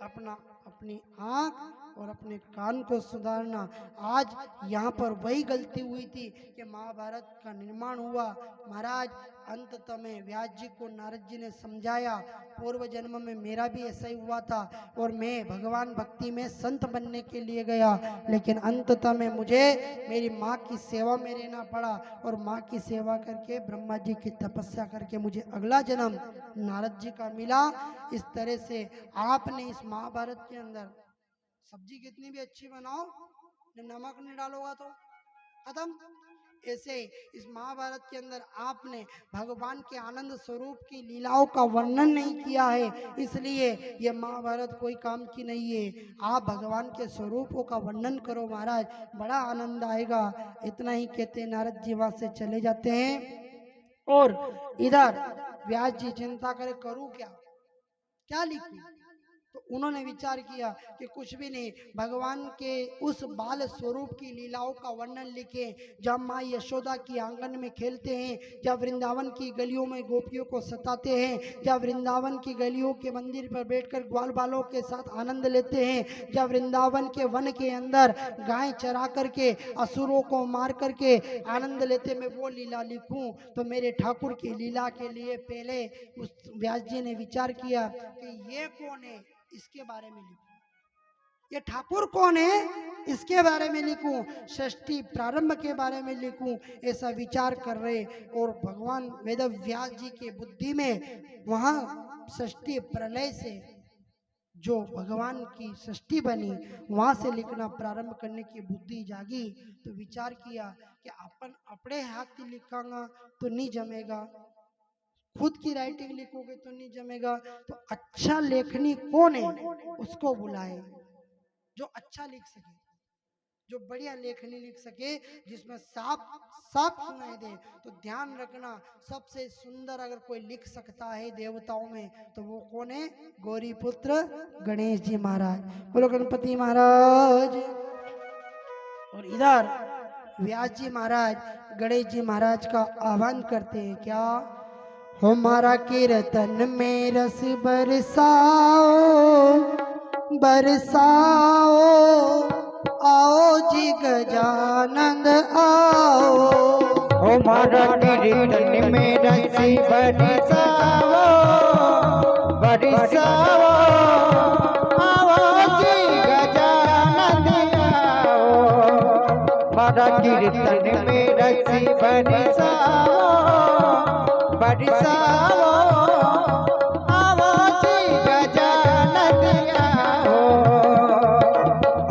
अपना अपनी आँख और अपने कान को सुधारना। आज यहाँ पर वही गलती हुई थी कि महाभारत का निर्माण हुआ। महाराज अंततः में व्यास जी को नारद जी ने समझाया, पूर्व जन्म में मेरा भी ऐसा ही हुआ था और मैं भगवान भक्ति में संत बनने के लिए गया, लेकिन अंततः में मुझे मेरी माँ की सेवा में रहना पड़ा और माँ की सेवा करके ब्रह्मा जी की तपस्या करके मुझे अगला जन्म नारद जी का मिला। इस तरह से आपने इस महाभारत के अंदर सब्जी कितनी भी अच्छी बनाओ, जब नमक नहीं डालोगा तो खत्म। ऐसे इस महाभारत के अंदर आपने भगवान के आनंद स्वरूप की लीलाओं का वर्णन नहीं किया है, इसलिए यह महाभारत कोई काम की नहीं है। आप भगवान के स्वरूपों का वर्णन करो महाराज, बड़ा आनंद आएगा। इतना ही कहते नारद जी वहां से चले जाते हैं और इधर व्यास जी चिंता करे करूं क्या लिखूं। तो उन्होंने विचार किया कि कुछ भी नहीं, भगवान के उस बाल स्वरूप की लीलाओं का वर्णन लिखे, जब माँ यशोदा की आंगन में खेलते हैं, जब वृंदावन की गलियों में गोपियों को सताते हैं, जब वृंदावन की गलियों के मंदिर पर बैठकर ग्वाल बालों के साथ आनंद लेते हैं, जब वृंदावन के वन के अंदर गाय चरा करके असुरों को मार करके आनंद लेते, मैं वो लीला लिखूं। तो मेरे ठाकुर की लीला के लिए पहले उस व्यास जी ने विचार किया कि ये कौन है, इसके बारे में लिखूं, ये ठाकुर कौन है इसके बारे में लिखूं, षष्ठी प्रारंभ के बारे में लिखूं, ऐसा विचार कर रहे। और भगवान वेद व्यास जी के बुद्धि में वहां षष्ठी प्रलय से जो भगवान की षष्ठी बनी, वहां से लिखना प्रारंभ करने की बुद्धि जागी। तो विचार किया कि अपन अपने हाथ लिखांगा तो नहीं जमेगा, खुद की राइटिंग लिखोगे तो नहीं जमेगा, तो अच्छा लेखनी कौन है उसको बुलाए, जो अच्छा लिख सके, जो बढ़िया लेखनी लिख सके, जिसमें साफ साफ सुनाई दे। तो ध्यान रखना, सबसे सुंदर अगर कोई लिख सकता है देवताओं में तो वो कौन है, गौरी पुत्र गणेश जी महाराज। बोलो गणपति महाराज। और इधर व्यास जी महाराज गणेश जी महाराज का आह्वान करते हैं, क्या हमारा कीर्तन में रस बरसाओ बरसाओ, आओ जी गजानंद आओ। हमारा कीर्तन में रस बरसाओ बरसाओ, आओ जी गजानंद आओ। हमारा कीर्तन में रस बरसाओ बरसाओ, आओ जी गजानंद आओ।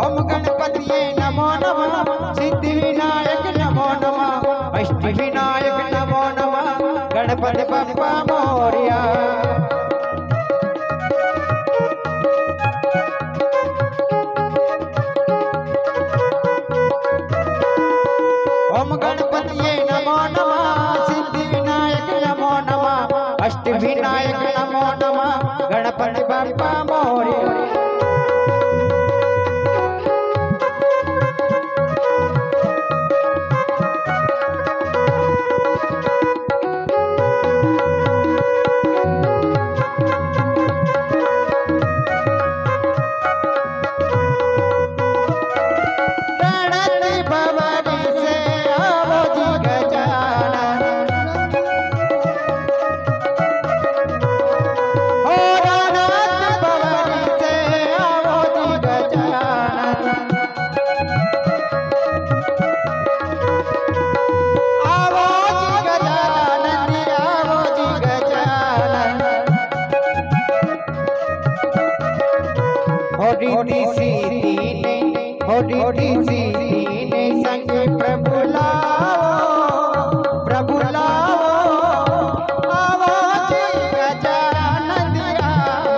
ओम गणपतिये नमो नमः, सिद्धि विनायक नमो नमः, अष्ट विनायक नमो नमः, गणपति बप्पा मोरया। ओम गणपतिये नमो नमः, सिद्धि विनायक नमो नमः, अष्ट विनायक नमो नमः, गणपति बप्पा मोरया। होरी सीने संग प्रभु लाओ प्रभु लाओ, आओ जी गजानंद आओ।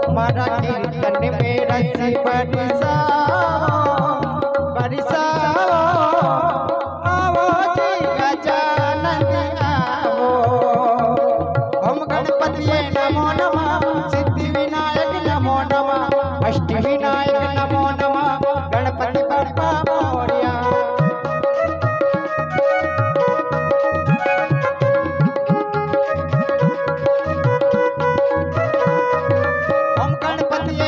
हमारा कीर्तन में रस बरसाओ बरसाओ, आओ जी गजानंद आओ। ओम गणपतिये नमो नमः, सिद्धि विनायक नमो नमः, अष्ट विनायक नमो नमः, गणपति बप्पा मोरया। ओम गणपति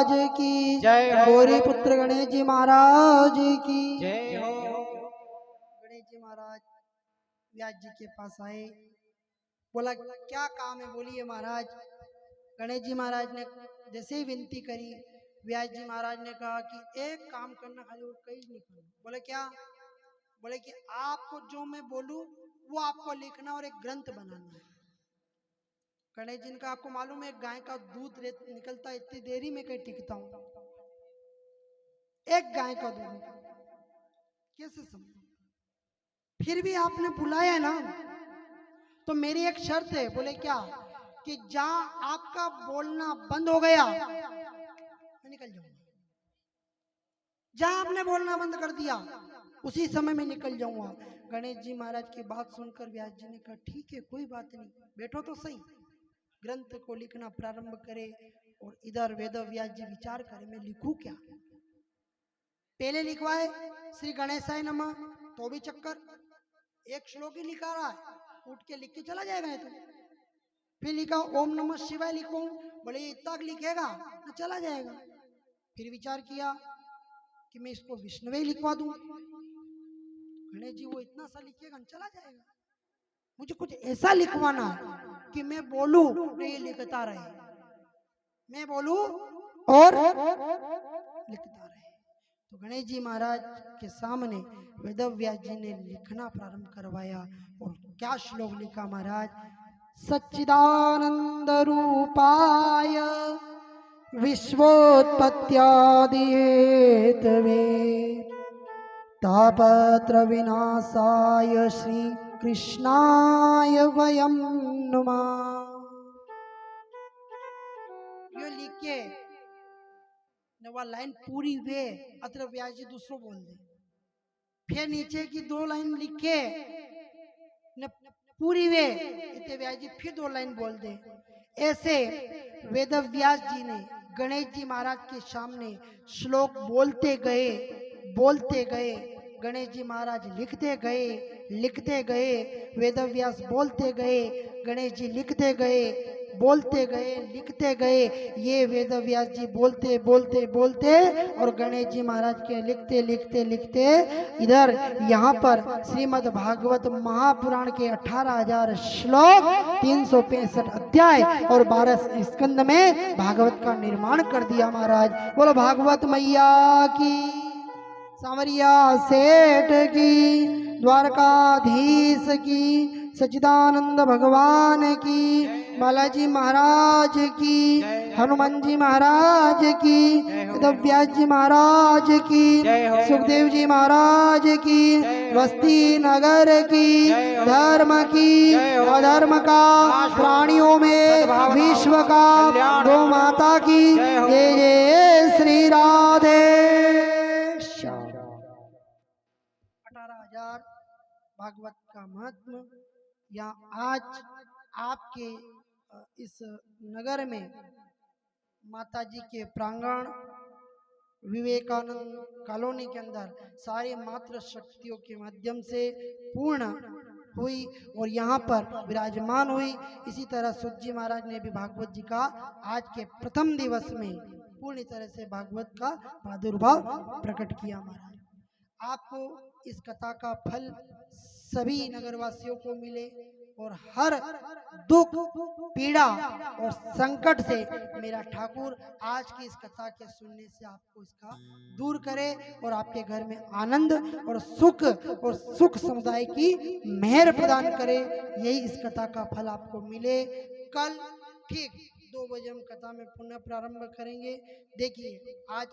महाराज की जय हो। गौरी पुत्र गणेश जी महाराज की जय हो। गणेश जी महाराज व्यास जी के पास आए, बोला क्या काम है, बोलिए महाराज। गणेश जी महाराज ने जैसे ही विनती करी, व्यास जी महाराज ने कहा कि एक काम करना, खाली और कहीं नहीं करना। बोले क्या? बोले कि आपको जो मैं बोलूं वो आपको लिखना और एक ग्रंथ बनाना है। गणेश जी का आपको मालूम है, एक गाय का दूध निकलता है इतनी देरी में कहीं टिकता हूं, एक गाय का दूध कैसे समझ। फिर भी आपने बुलाया ना, तो मेरी एक शर्त है। बोले क्या? कि जहां आपका बोलना बंद हो गया मैं निकल जाऊंगा। जहां आपने बोलना बंद कर दिया उसी समय में निकल जाऊंगा। गणेश जी महाराज की बात सुनकर व्यास जी ने कहा ठीक है, कोई बात नहीं, बैठो तो सही। ग्रंथ को लिखना प्रारंभ करे और इधर वेद व्यास जी विचार करे, मैं लिखूं क्या। पहले लिखवाए श्री गणेशाय नमः, तो भी चक्कर, एक श्लोक ही लिखा रहा है, उठ के लिख के चला जाएगा तो। फिर लिखा ओम नमः शिवाय लिखूं, बोले इतना लिखेगा ना, चला जाएगा। फिर विचार किया कि मैं इसको विष्णुवे लिखवा दूं। गणेश जी वो इतना सा लिखेगा ना, चला जाएगा। मुझे कुछ ऐसा लिखवाना कि मैं बोलूं तो ये लिखता रहे, मैं बोलूं और लिखता रहे। तो गणेश जी महाराज के सामने वेद व्यास जी ने लिखना प्रारंभ करवाया। और क्या श्लोक लिखा महाराज? सच्चिदानंद रूपाय विश्वोत्पत्त्यादि हेतवे तापत्र विनाशाय श्री कृष्णाय वयं नुमः। ये लिख के वह लाइन पूरी वे अत्र व्यास जी दूसरों बोल दे, फिर नीचे की 2 लाइन लिखे न पूरी वे इतने व्यास जी फिर 2 लाइन बोल दे। ऐसे वेद व्यास जी ने गणेश जी महाराज के सामने श्लोक बोलते गए। गणेश जी महाराज लिखते गए, वेद व्यास बोलते गए, गणेश जी लिखते गए, लिखते गए। ये वेद व्यास जी बोलते और गणेश जी महाराज के लिखते इधर यहाँ पर श्रीमद् भागवत महापुराण के 18,000 श्लोक, 365 अध्याय और 12 स्कंद में भागवत का निर्माण कर दिया महाराज। बोलो भागवत मैया की, सांवरिया सेठ की, द्वारकाधीश की, सच्चिदानंद भगवान की, बालाजी महाराज की, हनुमान जी महाराज की, व्यास जी महाराज की, सुखदेव जी महाराज की, वस्ती नगर की, धर्म की, अधर्म का, प्राणियों में विश्व का, गौ माता की, जय जय श्री राधे। 18,000 भागवत का महत्व यहाँ आज आपके इस नगर में माता जी के प्रांगण विवेकानंद कॉलोनी के अंदर सारे मात्र शक्तियों के माध्यम से पूर्ण हुई और यहाँ पर विराजमान हुई। इसी तरह सूत जी महाराज ने भी भागवत जी का आज के प्रथम दिवस में पूरी तरह से भागवत का प्रादुर्भाव प्रकट किया। महाराज आपको इस कथा का फल सभी नगरवासियों को मिले और हर दुख पीड़ा और संकट से मेरा ठाकुर आज की इस कथा के सुनने से आपको इसका दूर करे और आपके घर में आनंद और सुख समुदाय की मेहर प्रदान करे। यही इस कथा का फल आपको मिले। कल ठीक 2 बजे हम कथा में पुनः प्रारंभ करेंगे। देखिए आज